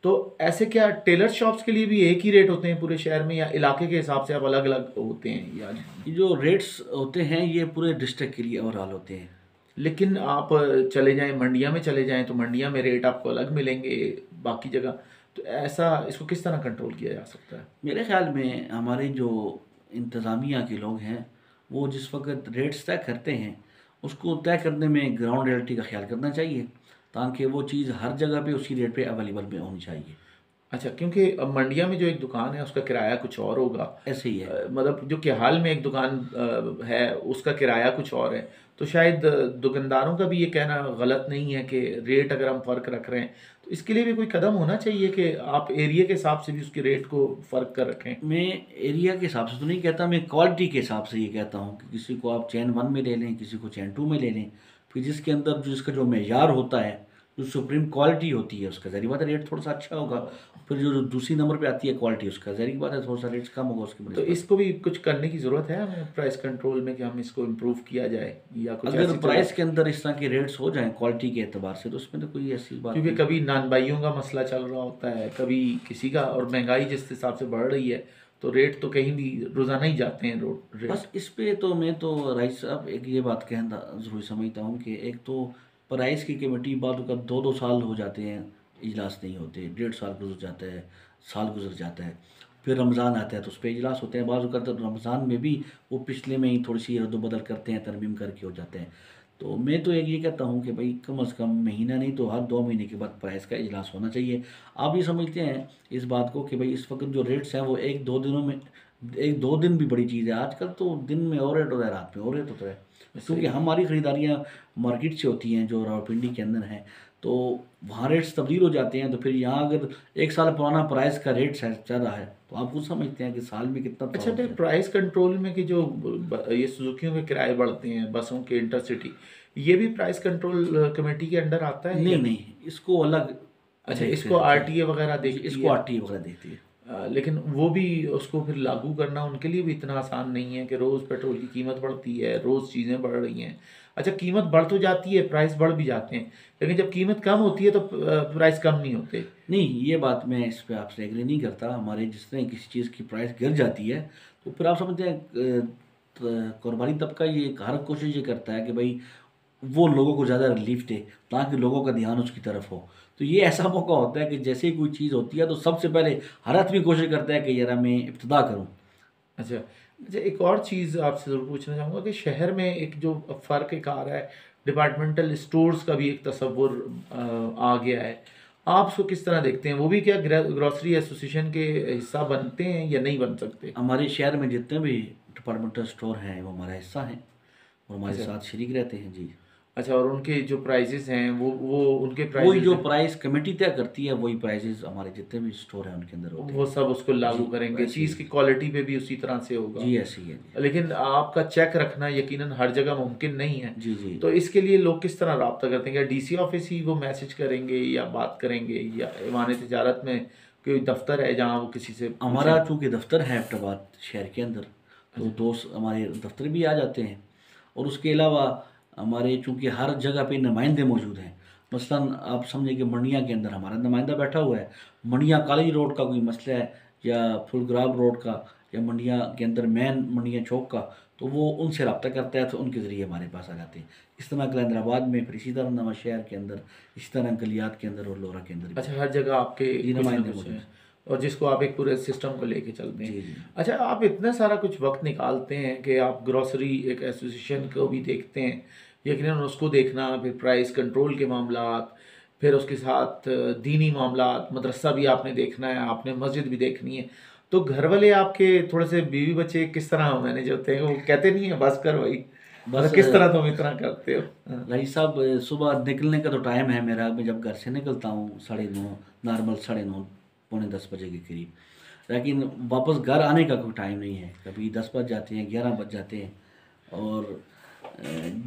तो ऐसे क्या टेलर शॉप्स के लिए भी एक ही रेट होते हैं पूरे शहर में या इलाके के हिसाब से अब अलग अलग होते हैं या? ये जो रेट्स होते हैं ये पूरे डिस्ट्रिक्ट के लिए ओवरऑल होते हैं। लेकिन आप चले जाएं मंडिया में, चले जाएं तो मंडिया में रेट आपको अलग मिलेंगे बाकी जगह। तो ऐसा इसको किस तरह कंट्रोल किया जा सकता है? मेरे ख्याल में हमारे जो इंतज़ामिया के लोग हैं, वो जिस वक़्त रेट्स तय करते हैं, उसको तय करने में ग्राउंड रियलिटी का ख़्याल करना चाहिए, ताकि वो चीज़ हर जगह पे उसी रेट पे अवेलेबल में होनी चाहिए। अच्छा, क्योंकि मंडिया में जो एक दुकान है उसका किराया कुछ और होगा। ऐसे ही है। मतलब जो केहाल में एक दुकान है उसका किराया कुछ और है। तो शायद दुकानदारों का भी ये कहना गलत नहीं है कि रेट अगर हम फ़र्क रख रहे हैं, तो इसके लिए भी कोई कदम होना चाहिए कि आप एरिया के हिसाब से भी उसके रेट को फ़र्क कर रखें। मैं एरिया के हिसाब से तो नहीं कहता, मैं क्वालिटी के हिसाब से ये कहता हूँ कि किसी को आप चैन 1 में ले लें, किसी को चैन 2 में ले लें। फिर जिसके अंदर जो इसका जो मेयार होता है, जो सुप्रीम क्वालिटी होती है उसका, ज़ाहिर बात है रेट थोड़ा सा अच्छा होगा। फिर जो दूसरी नंबर पे आती है क्वालिटी, उसका ज़ाहिर बात है थोड़ा सा रेट कम होगा उसकी तो बनस्पत। इसको भी कुछ करने की ज़रूरत है हमें प्राइस कंट्रोल में कि हम इसको इम्प्रूव किया जाए या कुछ अगर ऐसी प्राइस के अंदर इस तरह के रेट्स हो जाएं क्वालिटी के एतबार से, तो उसमें तो कोई ऐसी बात क्योंकि नहीं। कभी नानबाइयों का मसला चल रहा होता है, कभी किसी का, और महंगाई जिस हिसाब से बढ़ रही है तो रेट तो कहीं भी रोज़ाना ही जाते हैं रेट। बस इस पे तो मैं तो राइस साहब एक ये बात कहना ज़रूरी समझता हूँ कि एक तो प्राइस की कमेटी बाद का 2-2 साल हो जाते हैं, इजलास नहीं होते, 1.5 साल गुजर जाता है, साल गुजर जाता है। फिर रमज़ान आता है तो उस पे इजलास होते हैं, बाज़ औक़ात तो रमज़ान में भी वो पिछले में ही थोड़ी सी रद्द-बदल करते हैं, तरमीम करके हो जाते हैं। तो मैं तो एक ये कहता हूँ कि भाई कम से कम महीना नहीं तो हर 2 महीने के बाद प्राइस का इजलास होना चाहिए। आप ये समझते हैं इस बात को कि भाई इस वक़्त जो रेट्स हैं वो 1-2 दिनों में, 1-2 दिन भी बड़ी चीज़ है। आजकल तो दिन में और रेट होता है, रात में और रेट होता है। क्योंकि हमारी ख़रीदारियाँ मार्केट से होती हैं जो रावलपिंडी के अंदर हैं, तो वहाँ रेट्स तब्दील हो जाते हैं। तो फिर यहाँ अगर 1 साल पुराना प्राइस का रेट चल रहा है, तो आप खुद समझते हैं कि साल में कितना अच्छा, फ़र्क फिर है। प्राइस कंट्रोल में कि जो ये सुजुकियों के किराए बढ़ते हैं बसों के, इंटरसिटी, ये भी प्राइस कंट्रोल कमेटी के अंडर आता है या नहीं, नहीं? नहीं, इसको अलग अच्छा, देखते इसको रहते हैं। आरटीए वगैरह जी, देखती इसको है। आरटीए वगैरह देखती है। लेकिन वो भी उसको फिर लागू करना उनके लिए भी इतना आसान नहीं है कि रोज़ पेट्रोल की कीमत बढ़ती है, रोज़ चीज़ें बढ़ रही हैं। अच्छा, कीमत बढ़ तो जाती है, प्राइस बढ़ भी जाते हैं, लेकिन जब कीमत कम होती है तो प्राइस कम नहीं होते। नहीं, ये बात मैं इस पे आपसे एग्री नहीं करता। हमारे जिस तरह किसी चीज़ की प्राइस गिर जाती है, तो फिर आप समझते हैं कारोबारी तबका ये हर कोशिश ये करता है कि भाई वो लोगों को ज़्यादा रिलीफ दे, ताकि लोगों का ध्यान उसकी तरफ हो। तो ये ऐसा मौका होता है कि जैसे ही कोई चीज़ होती है, तो सबसे पहले हर आदमी कोशिश करता है कि यार मैं इब्तिदा करूँ। अच्छा, अच्छा, एक और चीज़ आपसे ज़रूर पूछना चाहूँगा कि शहर में एक जो फ़र्क एक आ रहा है, डिपार्टमेंटल स्टोर्स का भी एक तस्वुर आ गया है। आप उसको किस तरह देखते हैं? वो भी क्या ग्रॉसरी एसोसिएशन के हिस्सा बनते हैं या नहीं बन सकते? हमारे शहर में जितने भी डिपार्टमेंटल स्टोर हैं, वो हमारा हिस्सा हैं और हमारे अच्छा, साथ शरीक रहते हैं। जी। अच्छा, और उनके जो प्राइसेस हैं वो उनके वही प्राइसेस जो हैं, प्राइस कमेटी तय करती है, वही प्राइसेज़ हमारे जितने भी स्टोर हैं उनके अंदर होते वो हैं। सब उसको लागू जी, करेंगे, वैसे चीज़ ही। की क्वालिटी पे भी उसी तरह से होगा। जी, ऐसे ही है। जी। लेकिन आपका चेक रखना यकीनन हर जगह मुमकिन नहीं है। जी, जी। तो इसके लिए लोग किस तरह राब्ता करते हैं? क्या डीसी ऑफिस ही वो मैसेज करेंगे या बात करेंगे, या ऐवान तिजारत में कोई दफ्तर है जहाँ वो किसी से हमारा पूछें? चूँकि दफ़्तर है एबटाबाद शहर के अंदर, तो अच्छा, दोस्त हमारे दफ़्तर भी आ जाते हैं। और उसके अलावा हमारे चूँकि हर जगह पे नुमाइंदे मौजूद हैं। मसलन आप समझिए कि मंडिया के अंदर हमारा नुमाइंदा बैठा हुआ है। मंडिया कॉलेज रोड का कोई मसला है, या फुलग्राब रोड का, या मंडिया के अंदर मेन मंडिया चौक का, तो वो उनसे रब्ता करता है, तो उनके ज़रिए हमारे पास आ जाते हैं। इस तरह कलंदराबाद में, फिर इसी तरह नवांशहर के अंदर, इसी तरह गलियात के अंदर और लोरा के अंदर भी। अच्छा, हर जगह आपके जी, कुछ ना नुमाइंदे कुछ मौजूद हैं हैं। और जिसको आप एक पूरे सिस्टम को लेके चलते हैं। जी, जी। अच्छा, आप इतना सारा कुछ वक़्त निकालते हैं कि आप ग्रोसरी एक एसोसिएशन को भी देखते हैं, यकीनन उसको देखना, फिर प्राइस कंट्रोल के मामलात, फिर उसके साथ दीनी मामलात, मदरसा भी आपने देखना है, आपने मस्जिद भी देखनी है। तो घर वाले आपके थोड़े से बीवी बच्चे किस तरह मैनेज होते हैं? वो कहते नहीं है बस कर भई, बस मतलब किस तरह तुम इतना करते हो? हाँ। रईस साहब, सुबह निकलने का तो टाइम है मेरा। मैं जब घर से निकलता हूँ 9:30, नॉर्मल 9:30 पौने 10 बजे के करीब। लेकिन वापस घर आने का कोई टाइम नहीं है। कभी 10 बज जाते हैं, 11 बज जाते हैं। और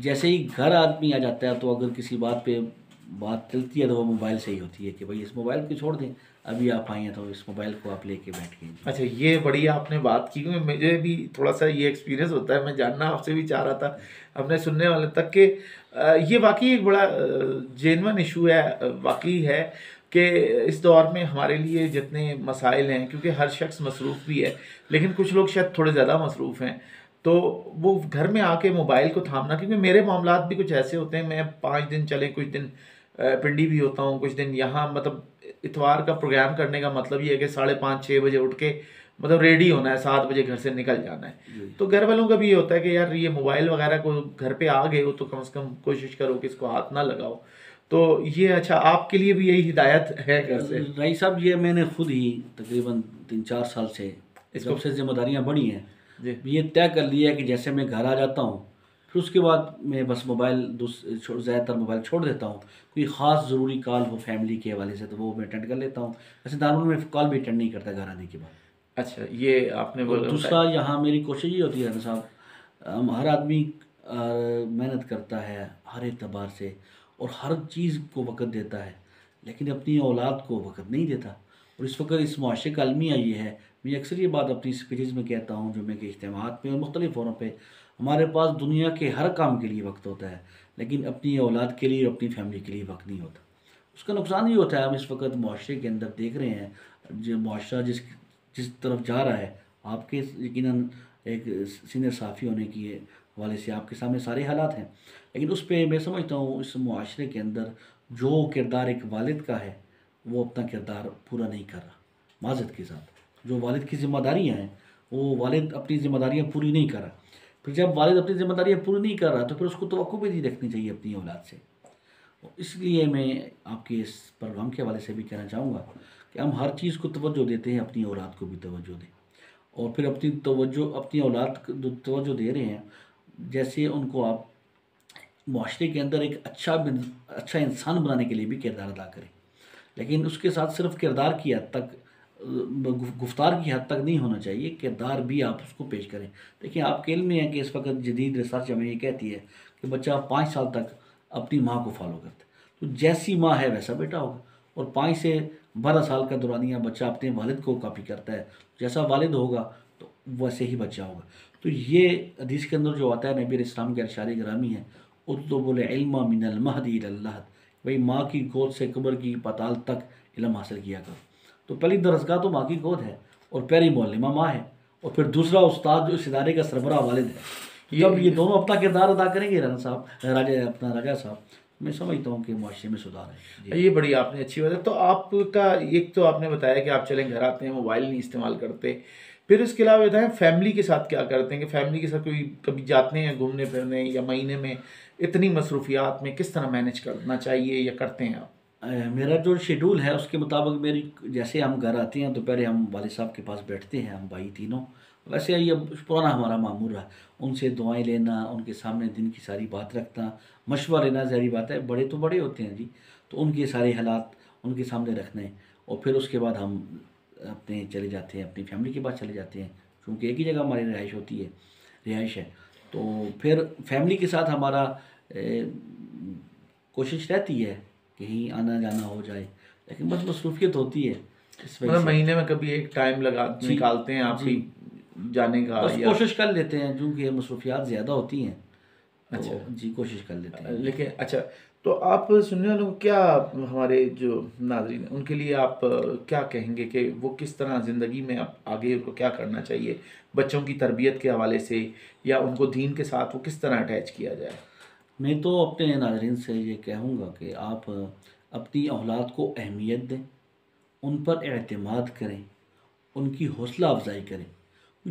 जैसे ही घर आदमी आ जाता है, तो अगर किसी बात पे बात चलती है, तो वो मोबाइल से ही होती है कि भाई इस मोबाइल को छोड़ दें, अभी आप आए हैं तो इस मोबाइल को आप लेके बैठ गए। अच्छा, ये बड़ी आपने बात की, क्योंकि मुझे भी थोड़ा-सा ये एक्सपीरियंस होता है, मैं जानना आपसे भी चाह रहा था, अपने सुनने वाले तक कि ये वाक़ई एक बड़ा जेन्युइन इश्यू है, वाक़ई है कि इस दौर में हमारे लिए जितने मसाइल हैं, क्योंकि हर शख्स मसरूफ़ भी है, लेकिन कुछ लोग शायद थोड़े ज़्यादा मसरूफ़ हैं, तो वो घर में आके मोबाइल को थामना, क्योंकि मेरे मामलात भी कुछ ऐसे होते हैं, मैं 5 दिन चले, कुछ दिन पिंडी भी होता हूँ, कुछ दिन यहाँ, मतलब इतवार का प्रोग्राम करने का मतलब ये है कि 5:30-6 बजे उठ के मतलब रेडी होना है, 7 बजे घर से निकल जाना है। जी। तो घर वालों का भी ये होता है कि यार ये मोबाइल वगैरह को घर पे आ गए हो तो कम से कम कोशिश करो कि इसको हाथ ना लगाओ। तो ये अच्छा, आपके लिए भी यही हिदायत है घर से? रईस साहब, ये मैंने खुद ही तकरीबन 3-4 साल से, इसको जब से जिम्मेदारियां बढ़ी हैं, जी ये तय कर लिया है कि जैसे मैं घर आ जाता हूँ फिर उसके बाद मैं बस मोबाइल ज़्यादातर मोबाइल छोड़ देता हूँ। कोई ख़ास ज़रूरी कॉल हो फैमिली के हवाले से तो वो मैं अटेंड कर लेता हूँ। वैसे नॉर्मल मैं कॉल भी अटेंड नहीं करता घर आने के बाद। अच्छा, ये आपने और बोला दूसरा, बताया। यहाँ मेरी कोशिश ये होती है ना साहब, हर आदमी मेहनत करता है हर एतबार से और हर चीज़ को वक़्त देता है, लेकिन अपनी औलाद को वक़्त नहीं देता। और इस वक्त इस मुआशरे का अलमिया ये है, मैं अक्सर ये बात अपनी स्पीचेज़ में कहता हूँ, जुम्मे के इज्तिमाआत में और मुख्तलिफ़ फ़ोरम पे, हमारे पास दुनिया के हर काम के लिए वक्त होता है, लेकिन अपनी औलाद के लिए और अपनी फैमिली के लिए वक्त नहीं होता। उसका नुकसान ये होता है, हम इस वक्त मुआशरे के अंदर देख रहे हैं, जो मुआशरा जिस जिस तरफ जा रहा है, आपके यकीनन एक सीनियर साफ़ी होने की हवाले से आपके सामने सारे हालात हैं, लेकिन उस पे मैं समझता हूँ इस मुआशरे के अंदर जो किरदार एक वालिद का है वो अपना किरदार पूरा नहीं कर रहा। माज़रत के साथ, जो वालिद की ज़िम्मेदारियाँ हैं वो वालिद अपनी ज़िम्मेदारियाँ पूरी नहीं कर रहा। फिर जब वालिद अपनी ज़िम्मेदारियाँ पूरी नहीं कर रहा तो फिर उसको तवक्कुह भी नहीं रखनी चाहिए अपनी औलाद से। इसलिए मैं आपके इस प्रोग्राम के हवाले से भी कहना चाहूँगा कि हम हर चीज़ को तवज्जो देते हैं, अपनी औलाद को भी तवज्जो दें। और फिर अपनी तवज्जो अपनी औलाद को जो तवज्जो दे रहे हैं, जैसे उनको आप मुआशरे के अंदर एक अच्छा इंसान बनाने के लिए भी किरदार अदा करें, लेकिन उसके साथ सिर्फ किरदार की हद तक, गुफ्तार की हद तक नहीं होना चाहिए, किरदार भी आप उसको पेश करें। देखिए, आपके इल्म में है कि इस वक्त जदीद रिसर्च हमें ये कहती है कि बच्चा 5 साल तक अपनी माँ को फॉलो करता है, तो जैसी माँ है वैसा बेटा होगा। और 5 से 12 साल का दौरानिया बच्चा अपने वालिद को कॉपी करता है, जैसा वालिद होगा तो वैसे ही बच्चा होगा। तो ये हदीस के अंदर जो आता है, नबी इस्लाम के इरशाद गिरामी है, उतलुबुल इल्म मिनल महदी इलल लहद, भाई माँ की गोद से कब्र की पाताल तक इल्म हासिल किया करो। तो पहली दरसगाह तो माँ की गोद है और पहली मुअल्लिमा माँ है, और फिर दूसरा उस्ताद जो इस इदारे का सरबराह वालिद है। जब ये दोनों अपना किरदार अदा करेंगे राना साहब, राजा साहब, मैं समझता हूँ कि मुआशरे में सुधार है। ये बड़ी आपने अच्छी बात है। तो आपका एक तो आपने बताया कि आप चलें घर आते हैं, मोबाइल नहीं इस्तेमाल करते, फिर इसके अलावा बताएं फैमिली के साथ क्या करते हैं? कि फैमिली के साथ कोई कभी जाते हैं घूमने फिरने, या महीने में इतनी मसरूफियात में किस तरह मैनेज करना चाहिए या करते हैं आप? मेरा जो शेड्यूल है उसके मुताबिक मेरी, जैसे हम घर आते हैं तो पहले हम वालिद साहब के पास बैठते हैं, हम भाई तीनों। वैसे ये पुराना हमारा मामूल रहा, उनसे दुआएं लेना, उनके सामने दिन की सारी बात रखना, मशवरा लेना, ज़ाहिर बात है बड़े तो बड़े होते हैं जी, तो उनके सारे हालात उनके सामने रखने, और फिर उसके बाद हम अपने चले जाते हैं, अपनी फैमिली के पास चले जाते हैं, क्योंकि एक ही जगह हमारी रिहाइश है। तो फिर फैमिली के साथ हमारा कोशिश रहती है कहीं आना जाना हो जाए, लेकिन बस मसरूफियत होती है इस वजह मतलब से। महीने में कभी एक टाइम लगा जी, निकालते हैं आप जी, भी जाने का, बस या? कोशिश कर लेते हैं, क्योंकि मसरूफियात ज़्यादा होती हैं अच्छा। तो जी कोशिश कर लेते हैं। लेकिन अच्छा, तो आप सुनने वालों को क्या, हमारे जो नाज़रीन हैं, उनके लिए आप क्या कहेंगे कि वो किस तरह ज़िंदगी में अब आगे उनको क्या करना चाहिए बच्चों की तरबियत के हवाले से, या उनको दीन के साथ वो किस तरह अटैच किया जाए? मैं तो अपने नाज़रीन से ये कहूँगा कि आप अपनी औलाद को अहमियत दें, उन पर एतमाद करें, उनकी हौसला अफजाई करें।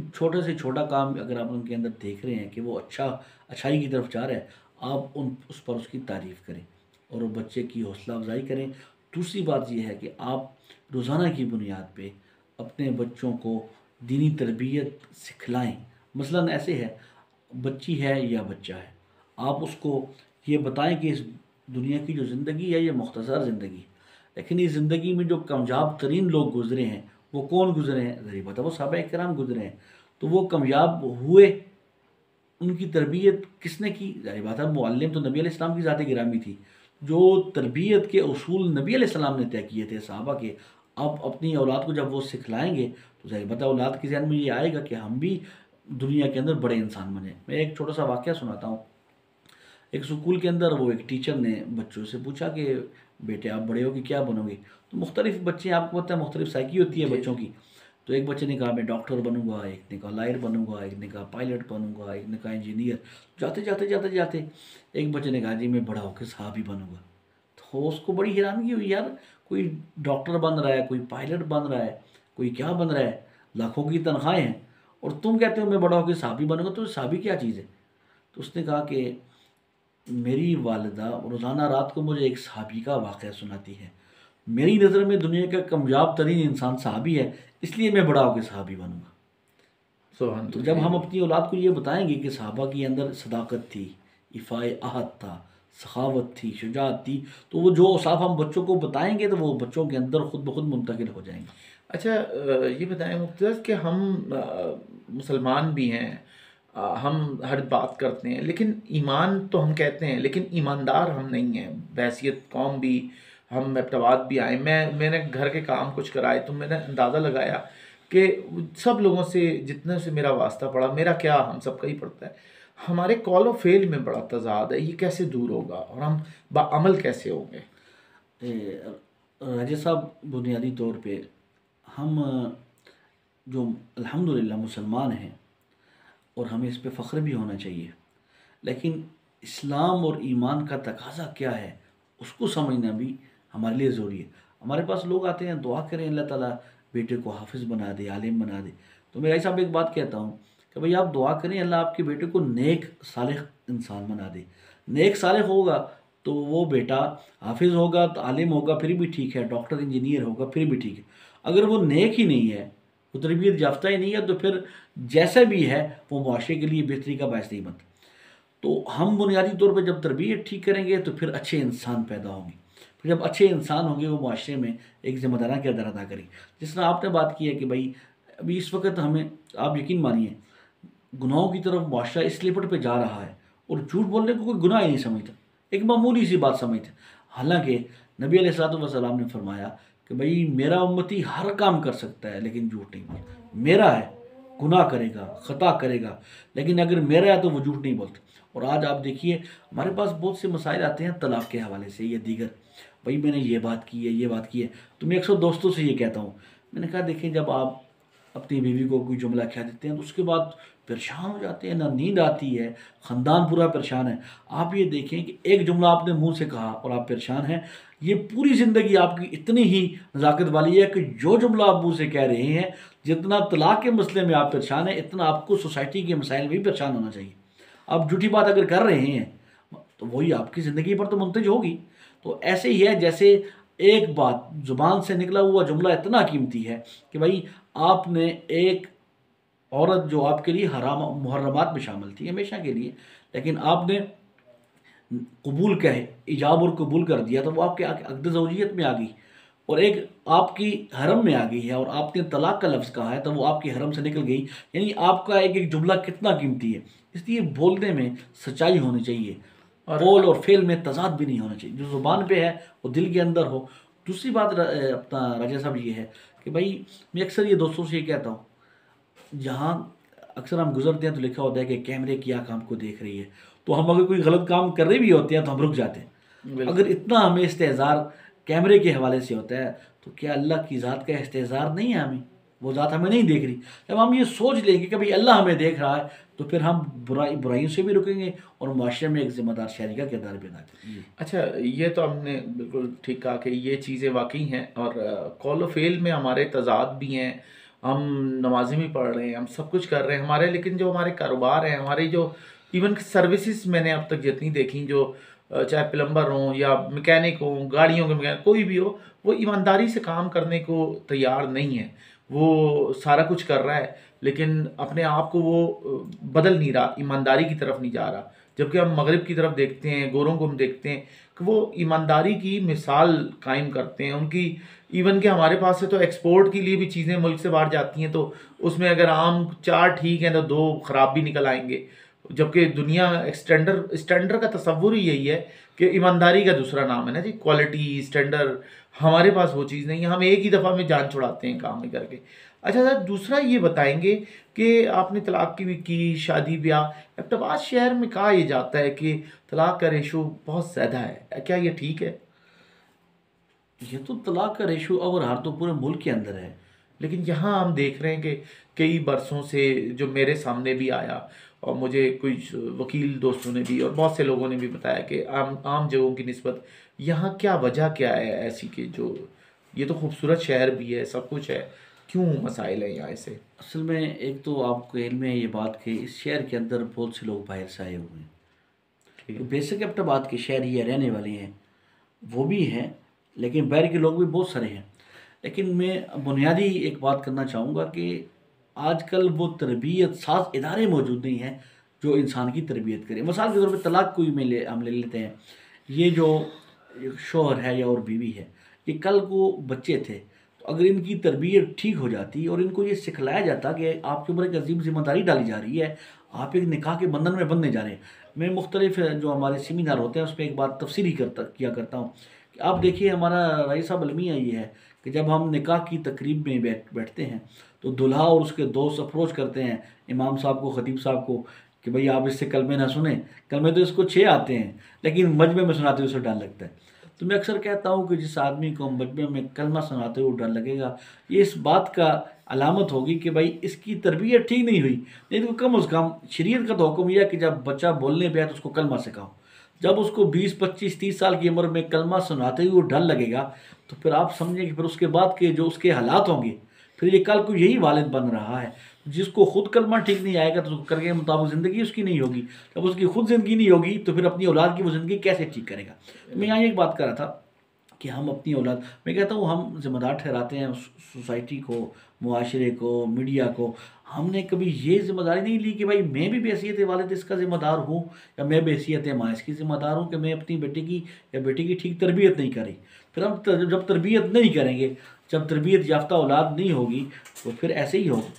छोटे से छोटा काम अगर आप उनके अंदर देख रहे हैं कि वो अच्छाई की तरफ जा रहा है, आप उस पर उसकी तारीफ़ करें और वो बच्चे की हौसला अफजाई करें। दूसरी बात ये है कि आप रोज़ाना की बुनियाद पे अपने बच्चों को दीनी तरबियत सिखलाएं। मसलन ऐसे है, बच्ची है या बच्चा है, आप उसको ये बताएं कि इस दुनिया की जो ज़िंदगी है ये मुख्तसर ज़िंदगी है, लेकिन इस ज़िंदगी में जो कामयाब तरीन लोग गुज़रे हैं वो कौन गुज़रे हैं? ज़ाहिर बात है वो सहाबाए किराम गुज़रे हैं। तो वो कामयाब हुए, उनकी तरबियत किसने की? ज़ाहिर बात है मुअल्लिम तो नबी अलैहिस्सलाम की ज़ात गिरामी थी। जो तरबियत के उसूल नबी अलैहिस्सलाम ने तय किए थे सहाबा के, आप अपनी औलाद को जब वो सिखलाएंगे तो ज़ाहिर बात है औलाद के ज़हन में ये आएगा कि हम भी दुनिया के अंदर बड़े इंसान बने। मैं एक छोटा सा वाक़या सुनाता हूँ। एक स्कूल के अंदर वो एक टीचर ने बच्चों से पूछा कि बेटे आप बड़े हो कि क्या बनोगे? तो मुख्तलिफ बच्चे, आपको पता है मुख्तलिफ साइकी होती है जी बच्चों जी। की। तो एक बच्चे ने कहा मैं डॉक्टर बनूंगा, एक ने कहा लॉयर बनूंगा, एक ने कहा पायलट बनूंगा, एक ने कहा इंजीनियर। जाते जाते एक बच्चे ने कहा जी मैं बड़ा होकर साहब ही बनूंगा। हो उसको बड़ी हैरानगी हुई, यार कोई डॉक्टर बन रहा है, कोई पायलट बन रहा है, कोई क्या बन रहा है, लाखों की तनख्वाहें हैं, और तुम कहते हो मैं बड़ा होकर सहाबी बनूंगा। तो सहाबी क्या चीज़ है? तो उसने कहा कि मेरी वालिदा रोज़ाना रात को मुझे एक सहाबी का वाक़या सुनाती है, मेरी नज़र में दुनिया का कामयाब तरीन इंसान सहाबी है, इसलिए मैं बड़ा होकर सहाबी बनूंगा। सुभान तो जब अल्लाह। हम अपनी औलाद को ये बताएंगे कि सहाबा के अंदर सदाकत थी, इफ़ाए अहद था, सखावत थी, शुजाअत थी, तो वो जो औसाफ हम बच्चों को बताएंगे तो वो बच्चों के अंदर खुद ब खुद मुंतकिल हो जाएंगे। अच्छा, ये बताएं मुख्तसर कि हम मुसलमान भी हैं, हम हर बात करते हैं, लेकिन ईमान तो हम कहते हैं, लेकिन ईमानदार हम नहीं हैं। बहैसियत कौम भी हम एबटवाद भी आए, मैंने घर के काम कुछ कराए तो मैंने अंदाज़ा लगाया कि सब लोगों से जितने से मेरा वास्ता पड़ा, मेरा क्या हम सबका ही पड़ता है, हमारे कॉल और फेल में बड़ा तजाद है। ये कैसे दूर होगा और हम बाअमल कैसे होंगे? राजा साहब, बुनियादी तौर पे हम जो अल्हम्दुलिल्लाह मुसलमान हैं और हमें इस पे फ़ख्र भी होना चाहिए, लेकिन इस्लाम और ईमान का तकाज़ा क्या है उसको समझना भी हमारे लिए ज़रूरी है। हमारे पास लोग आते हैं, दुआ करें अल्लाह ताला बेटे को हाफिज़ बना दे, आलिम बना दे। तो मैं भाई साहब एक बात कहता हूँ कि भाई आप दुआ करें अल्लाह आपके बेटे को नेक सालेह इंसान बना दे। नेक सालेह होगा तो वो बेटा हाफिज़ होगा, तो आलिम होगा फिर भी ठीक है, डॉक्टर इंजीनियर होगा फिर भी ठीक है। अगर वो नेक ही नहीं है, वो तरबियत याफ्ता ही नहीं है, तो फिर जैसे भी है वो मुआशरे के लिए बेहतरी का बायस नहीं बनता। तो हम बुनियादी तौर पर जब तरबियत ठीक करेंगे तो फिर अच्छे इंसान पैदा होंगे। फिर जब अच्छे इंसान होंगे वो मुआशरे में एक ज़िम्मेदारा किरदार अदा करेंगे। जिस तरह आपने बात की है कि भाई अभी इस वक्त हमें, आप यकीन मानिए, गुनाहों की तरफ मुआशरा इस लेवल पे जा रहा है और झूठ बोलने को कोई गुनाह ही नहीं समझता, एक मामूली सी बात समझते। हालांकि नबी अलैहिस्सलाम ने फरमाया कि भाई मेरा उम्मती हर काम कर सकता है लेकिन झूठ नहीं बोलता। मेरा है, गुनाह करेगा, ख़ता करेगा, लेकिन अगर मेरा है तो वो झूठ नहीं बोलता। और आज आप देखिए हमारे पास बहुत से मसाइल आते हैं तलाक़ के हवाले से या दीगर, भाई मैंने ये बात की है, ये बात की है, तो मैं अक्सर दोस्तों से ये कहता हूँ, मैंने कहा देखिए जब आप अपनी बीवी को कोई जुमला कह देते हैं तो उसके बाद परेशान हो जाते हैं, ना नींद आती है, ख़ानदान पूरा परेशान है। आप ये देखें कि एक जुमला आपने मुंह से कहा और आप परेशान हैं, ये पूरी ज़िंदगी आपकी इतनी ही नज़ाकत वाली है कि जो जुमला आप मुंह से कह रहे हैं, जितना तलाक़ के मसले में आप परेशान हैं, इतना आपको सोसाइटी के मसाइल में भी परेशान होना चाहिए। आप झूठी बात अगर कर रहे हैं तो वही आपकी ज़िंदगी पर तो मुंतज होगी। तो ऐसे ही है जैसे एक बात ज़ुबान से निकला हुआ जुमला इतना कीमती है कि भाई आपने एक औरत जो आपके लिए हराम मुहर्रमात में शामिल थी हमेशा के लिए, लेकिन आपने कबूल कहे इजाब और कबूल कर दिया तो वो आपके अक़द ज़ौजियत में आ गई और एक आपकी हरम में आ गई है, और आपने तलाक़ का लफ्ज़ कहा है तो वो आपकी हरम से निकल गई। यानी आपका एक एक जुमला कितना कीमती है, इसलिए बोलने में सच्चाई होनी चाहिए और कौल और फेल में तज़ाद भी नहीं होना चाहिए। जो ज़ुबान पे है वो दिल के अंदर हो। दूसरी बात अपना राजा साहब ये है कि भाई मैं अक्सर ये दोस्तों से ये कहता हूँ, जहाँ अक्सर हम गुजरते हैं तो लिखा होता है कि कैमरे की आँख हमको देख रही है, तो हम अगर कोई गलत काम कर रहे भी होते हैं तो हम रुक जाते हैं। अगर इतना हमें इस्तेज़ार कैमरे के हवाले से होता है तो क्या अल्लाह की ज़ात का इस्तेज़ार नहीं है हमें? वो ज़ात हमें नहीं देख रही। जब हम ये सोच लेंगे कि भाई अल्लाह हमें देख रहा है तो फिर हम बुराइयों से भी रुकेंगे और माशरे में एक ज़िम्मेदार शहरी का किरदार भी अदा करेंगे। अच्छा, ये तो हमने बिल्कुल ठीक कहा कि ये चीज़ें वाकई हैं और कॉल व फेल में हमारे तज़ाद भी हैं। हम नमाज़ें भी पढ़ रहे हैं, हम सब कुछ कर रहे हैं हमारे, लेकिन जो हमारे कारोबार हैं, हमारी जो इवन सर्विसेज मैंने अब तक जितनी देखी, जो चाहे प्लम्बर हों या मैकेनिक हों, गाड़ियों के मैकेनिक कोई भी हो, वो ईमानदारी से काम करने को तैयार नहीं है। वो सारा कुछ कर रहा है लेकिन अपने आप को वो बदल नहीं रहा, ईमानदारी की तरफ नहीं जा रहा। जबकि हम मगरिब की तरफ देखते हैं, गोरों को हम देखते हैं कि वो ईमानदारी की मिसाल कायम करते हैं। उनकी इवन कि हमारे पास से तो एक्सपोर्ट के लिए भी चीज़ें मुल्क से बाहर जाती हैं, तो उसमें अगर आम 4 ठीक हैं तो 2 ख़राब भी निकल आएंगे। जबकि दुनिया स्टैंडर्ड का तस्वुर ही यही है कि ईमानदारी का दूसरा नाम है ना जी, क्वालिटी स्टैंडर्ड। हमारे पास वो चीज़ नहीं है, हम एक ही दफ़ा में जान छुड़ाते हैं काम नहीं करके। अच्छा सर, दूसरा ये बताएंगे कि आपने तलाक की शादी ब्याह, एबटाबाद शहर में कहा यह जाता है कि तलाक का रेशो बहुत ज़्यादा है, क्या ये ठीक है? ये तो तलाक का रेशो और हार तो पूरे मुल्क के अंदर है, लेकिन यहाँ हम देख रहे हैं कि कई बरसों से जो मेरे सामने भी आया और मुझे कुछ वकील दोस्तों ने भी और बहुत से लोगों ने भी बताया कि आम आम जगहों की निस्बत यहाँ क्या वजह क्या है ऐसी कि जो ये तो खूबसूरत शहर भी है, सब कुछ है, क्यों मसाइल है यहाँ ऐसे? असल में एक तो आपको इल्म है ये बात कि इस शहर के अंदर बहुत से लोग बाहर से आए हुए हैं। ठीक तो है। बेसिक अपना बात के शहर ये रहने वाले हैं वो भी हैं, लेकिन बाहर के लोग भी बहुत सारे हैं। लेकिन मैं बुनियादी एक बात करना चाहूँगा कि आजकल वो तरबियत साज इदारे मौजूद नहीं हैं जो इंसान की तरबियत करें। मिसाल के तौर पे तलाक को ही हम ले लेते हैं। ये जो शौहर है या और बीवी है, ये कल को बच्चे थे, तो अगर इनकी तरबियत ठीक हो जाती और इनको ये सिखलाया जाता कि आपके ऊपर एक अजीम जिम्मेदारी डाली जा रही है, आप एक निकाह के बंधन में बंधने जा रहे हैं। मैं मुख्तलिफ जो हमारे सेमिनार होते हैं उस पर एक बात तफसीली किया करता हूँ कि आप देखिए हमारा रईस साहब अलमिया ये है कि जब हम निकाह की तकरीब में बैठते हैं तो दूल्हा और उसके दोस्त अप्रोच करते हैं इमाम साहब को, ख़तीब साहब को कि भाई आप इससे कलमे ना सुने। कलमे तो इसको 6 आते हैं, लेकिन मजमे में सुनाते हुए उसे डर लगता है। तो मैं अक्सर कहता हूँ कि जिस आदमी को मजमे में कलमा सुनाते हुए डर लगेगा, ये इस बात का अलामत होगी कि भाई इसकी तरबियत ठीक नहीं हुई। नहीं तो कम अज़ कम शरीयत का तो हुक्म यह है कि जब बच्चा बोलने पे आए तो उसको कलमा सिखाओ। जब उसको 20, 25, 30 साल की उम्र में कलमा सुनाते हुए डर लगेगा, तो फिर आप समझें कि फिर उसके बाद के जो उसके हालात होंगे, फिर ये कल को यही वालिद बन रहा है जिसको खुद कलमा ठीक नहीं आएगा तो उसको करके मुताबिक ज़िंदगी उसकी नहीं होगी। जब उसकी खुद ज़िंदगी नहीं होगी तो फिर अपनी औलाद की वो ज़िंदगी कैसे ठीक करेगा। तो मैं यहाँ एक बात कर रहा था कि हम अपनी औलाद, मैं कहता हूँ हम ज़िम्मेदार ठहराते हैं सोसाइटी को, मुआशरे को, मीडिया को। हमने कभी ये ज़िम्मेदारी नहीं ली कि भाई मैं भी बहैसियत वालिद इसका ज़िम्मेदार हूँ या मैं बहैसियत माँ इसकी ज़िम्मेदार हूँ कि मैं अपनी बेटे की या बेटे की ठीक तरबियत नहीं करी। फिर हम जब तरबियत नहीं करेंगे, जब तरबियत याफ्ता औलाद नहीं होगी, तो फिर ऐसे ही होगा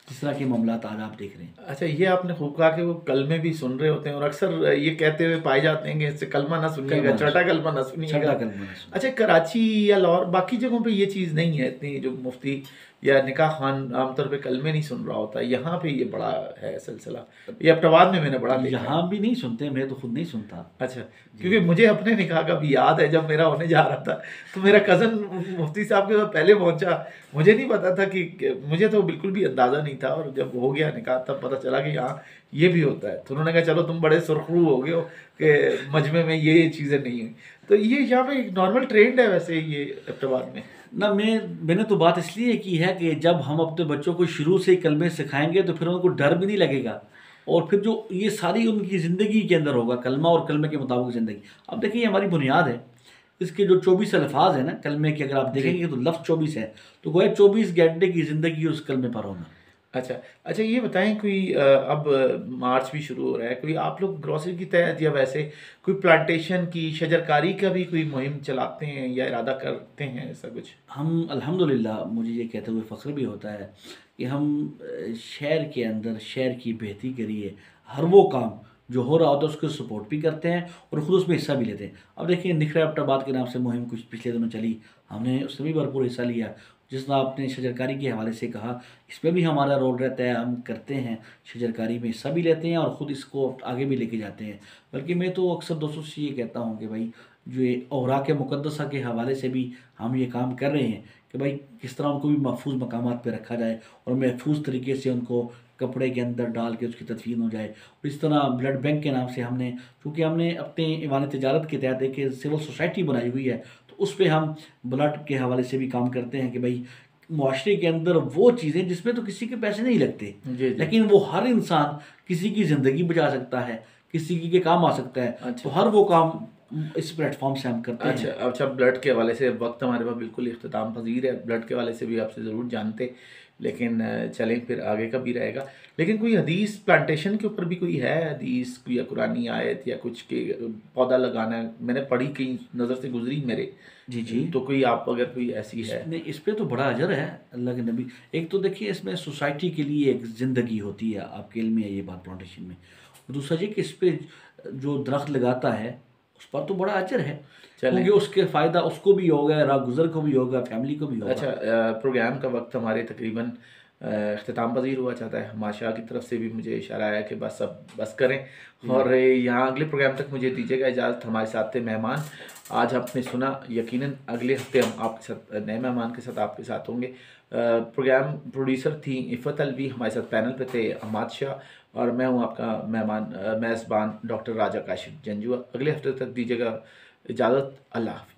जिस तरह के मामलात आज आप देख रहे हैं। अच्छा, ये आपने खूब कहा कि वो कलमे भी सुन रहे होते हैं और अक्सर ये कहते हुए पाए जाते हैं कि इससे कलमा ना सुनिएगा, कलमा ना छठा कलमा ना सुनिएगा। छठा कलमा ना सुनिएगा। अच्छा, कराची या लाहौर बाकी जगहों पे ये चीज़ नहीं है इतनी, जो मुफ्ती या निकाह खान आमतौर पे कलमे नहीं सुन रहा होता, यहाँ पे ये बड़ा है सिलसिला। ये अब्टाबाद में मैंने बड़ा देखा है। यहाँ भी नहीं सुनते, मैं तो खुद नहीं सुनता। अच्छा, क्योंकि मुझे अपने निकाह का भी याद है, जब मेरा होने जा रहा था तो मेरा कज़न मुफ्ती साहब के पास पहले पहुंचा। मुझे नहीं पता था कि मुझे तो बिल्कुल भी अंदाज़ा नहीं था, और जब हो गया निकाह तब पता चला कि हाँ ये भी होता है। तो उन्होंने कहा चलो तुम बड़े सुरखरू हो गए हो कि मजमे में ये चीज़ें नहीं हुई। तो ये यहाँ पे एक नॉर्मल ट्रेंड है वैसे ये अब्टाबाद में। ना मैंने तो बात इसलिए की है कि जब हम अपने बच्चों को शुरू से ही कलमे सिखाएंगे तो फिर उनको डर भी नहीं लगेगा, और फिर जो ये सारी उनकी ज़िंदगी के अंदर होगा कलमा और कलमे के मुताबिक ज़िंदगी। अब देखिए ये हमारी बुनियाद है, इसके जो 24 अल्फाज है ना कलमे के, अगर आप देखेंगे तो लफ्ज़ 24 है, तो गोया 24 घंटे की ज़िंदगी उस कलमे पर होना। अच्छा अच्छा, ये बताएं कोई अब मार्च भी शुरू हो रहा है, कोई आप लोग ग्रोसरी की तहत या वैसे कोई प्लांटेशन की, शजरकारी का भी कोई मुहिम चलाते हैं या इरादा करते हैं ऐसा कुछ? हम अल्हम्दुलिल्लाह, मुझे ये कहते हुए फ़ख्र भी होता है कि हम शहर के अंदर शहर की बेहतरी के लिए हर वो काम जो हो रहा होता है उसको सपोर्ट भी करते हैं और ख़ुद उसमें हिस्सा भी लेते हैं। अब देखिए निखरा अब्टाबाद के नाम से मुहिम कुछ पिछले दिनों चली, हमने उसमें भी भरपूर हिस्सा लिया। जिस तरह आपने शजरकारी के हवाले से कहा, इसमें भी हमारा रोल रहता है, हम करते हैं, शजरकारी में हिस्सा भी लेते हैं और ख़ुद इसको आगे भी लेके जाते हैं। बल्कि मैं तो अक्सर दोस्तों से ये कहता हूँ कि भाई जो ये औराक़ मुक़द्दसा के हवाले से भी हम ये काम कर रहे हैं कि भाई किस तरह उनको भी महफूज मकामात पे रखा जाए और महफूज तरीके से उनको कपड़े के अंदर डाल के उसकी तदफीन हो जाए। और इस तरह ब्लड बैंक के नाम से हमने, चूँकि हमने अपने ईवान तिजारत के तहत एक सिविल सोसाइटी बनाई हुई है, तो उस पर हम ब्लड के हवाले से भी काम करते हैं कि भाई मुआशरे के अंदर वो चीज़ें जिसमें तो किसी के पैसे नहीं लगते, लेकिन वो हर इंसान किसी की ज़िंदगी बचा सकता है, किसी की के काम आ सकता है। अच्छा। तो हर वो काम इस प्लेटफॉर्म से हम करते हैं। अच्छा, ब्लड के हवाले से वक्त हमारे पास बिल्कुल इख्तिताम पजीर है, ब्लड के हवाले से भी आपसे ज़रूर जानते, लेकिन चलें फिर आगे का भी रहेगा। लेकिन कोई हदीस प्लांटेशन के ऊपर भी कोई है हदीस या कुरानी आयत या कुछ के पौधा लगाना है, मैंने पढ़ी कहीं नज़र से गुजरी मेरे। जी तो कोई आप अगर कोई ऐसी है? इस पे तो बड़ा अजर है अल्लाह के नबी। एक तो देखिए इसमें सोसाइटी के लिए एक ज़िंदगी होती है, आपके इल्म में है ये बात प्लांटेशन में। दूसरा जी कि इस पे जो दरख्त लगाता है उस पर तो बड़ा अजर है, क्योंकि उसके फ़ायदा उसको भी होगा, राह गुज़र को भी होगा, फैमिली को भी होगा। अच्छा, प्रोग्राम का वक्त हमारे तकरीबन अख्ताम पज़ीर हुआ चाहता है। माशा की तरफ से भी मुझे इशारा आया कि बस अब बस करें और यहाँ अगले प्रोग्राम तक मुझे दीजिएगा इजाज़त। हमारे साथ थे मेहमान, आज आपने सुना, यकीनन अगले हफ्ते हम आपके साथ नए मेहमान के साथ आपके साथ होंगे। प्रोग्राम प्रोड्यूसर थी इफ़त अलवी, हमारे साथ पैनल पे थे अहमद शाह और मैं हूँ आपका मेहमान मेज़बान डॉक्टर राजा काशिफ जंजुआ। अगले हफ्ते तक दीजिएगा इजाज़त। अल्लाह हाफ़िज़।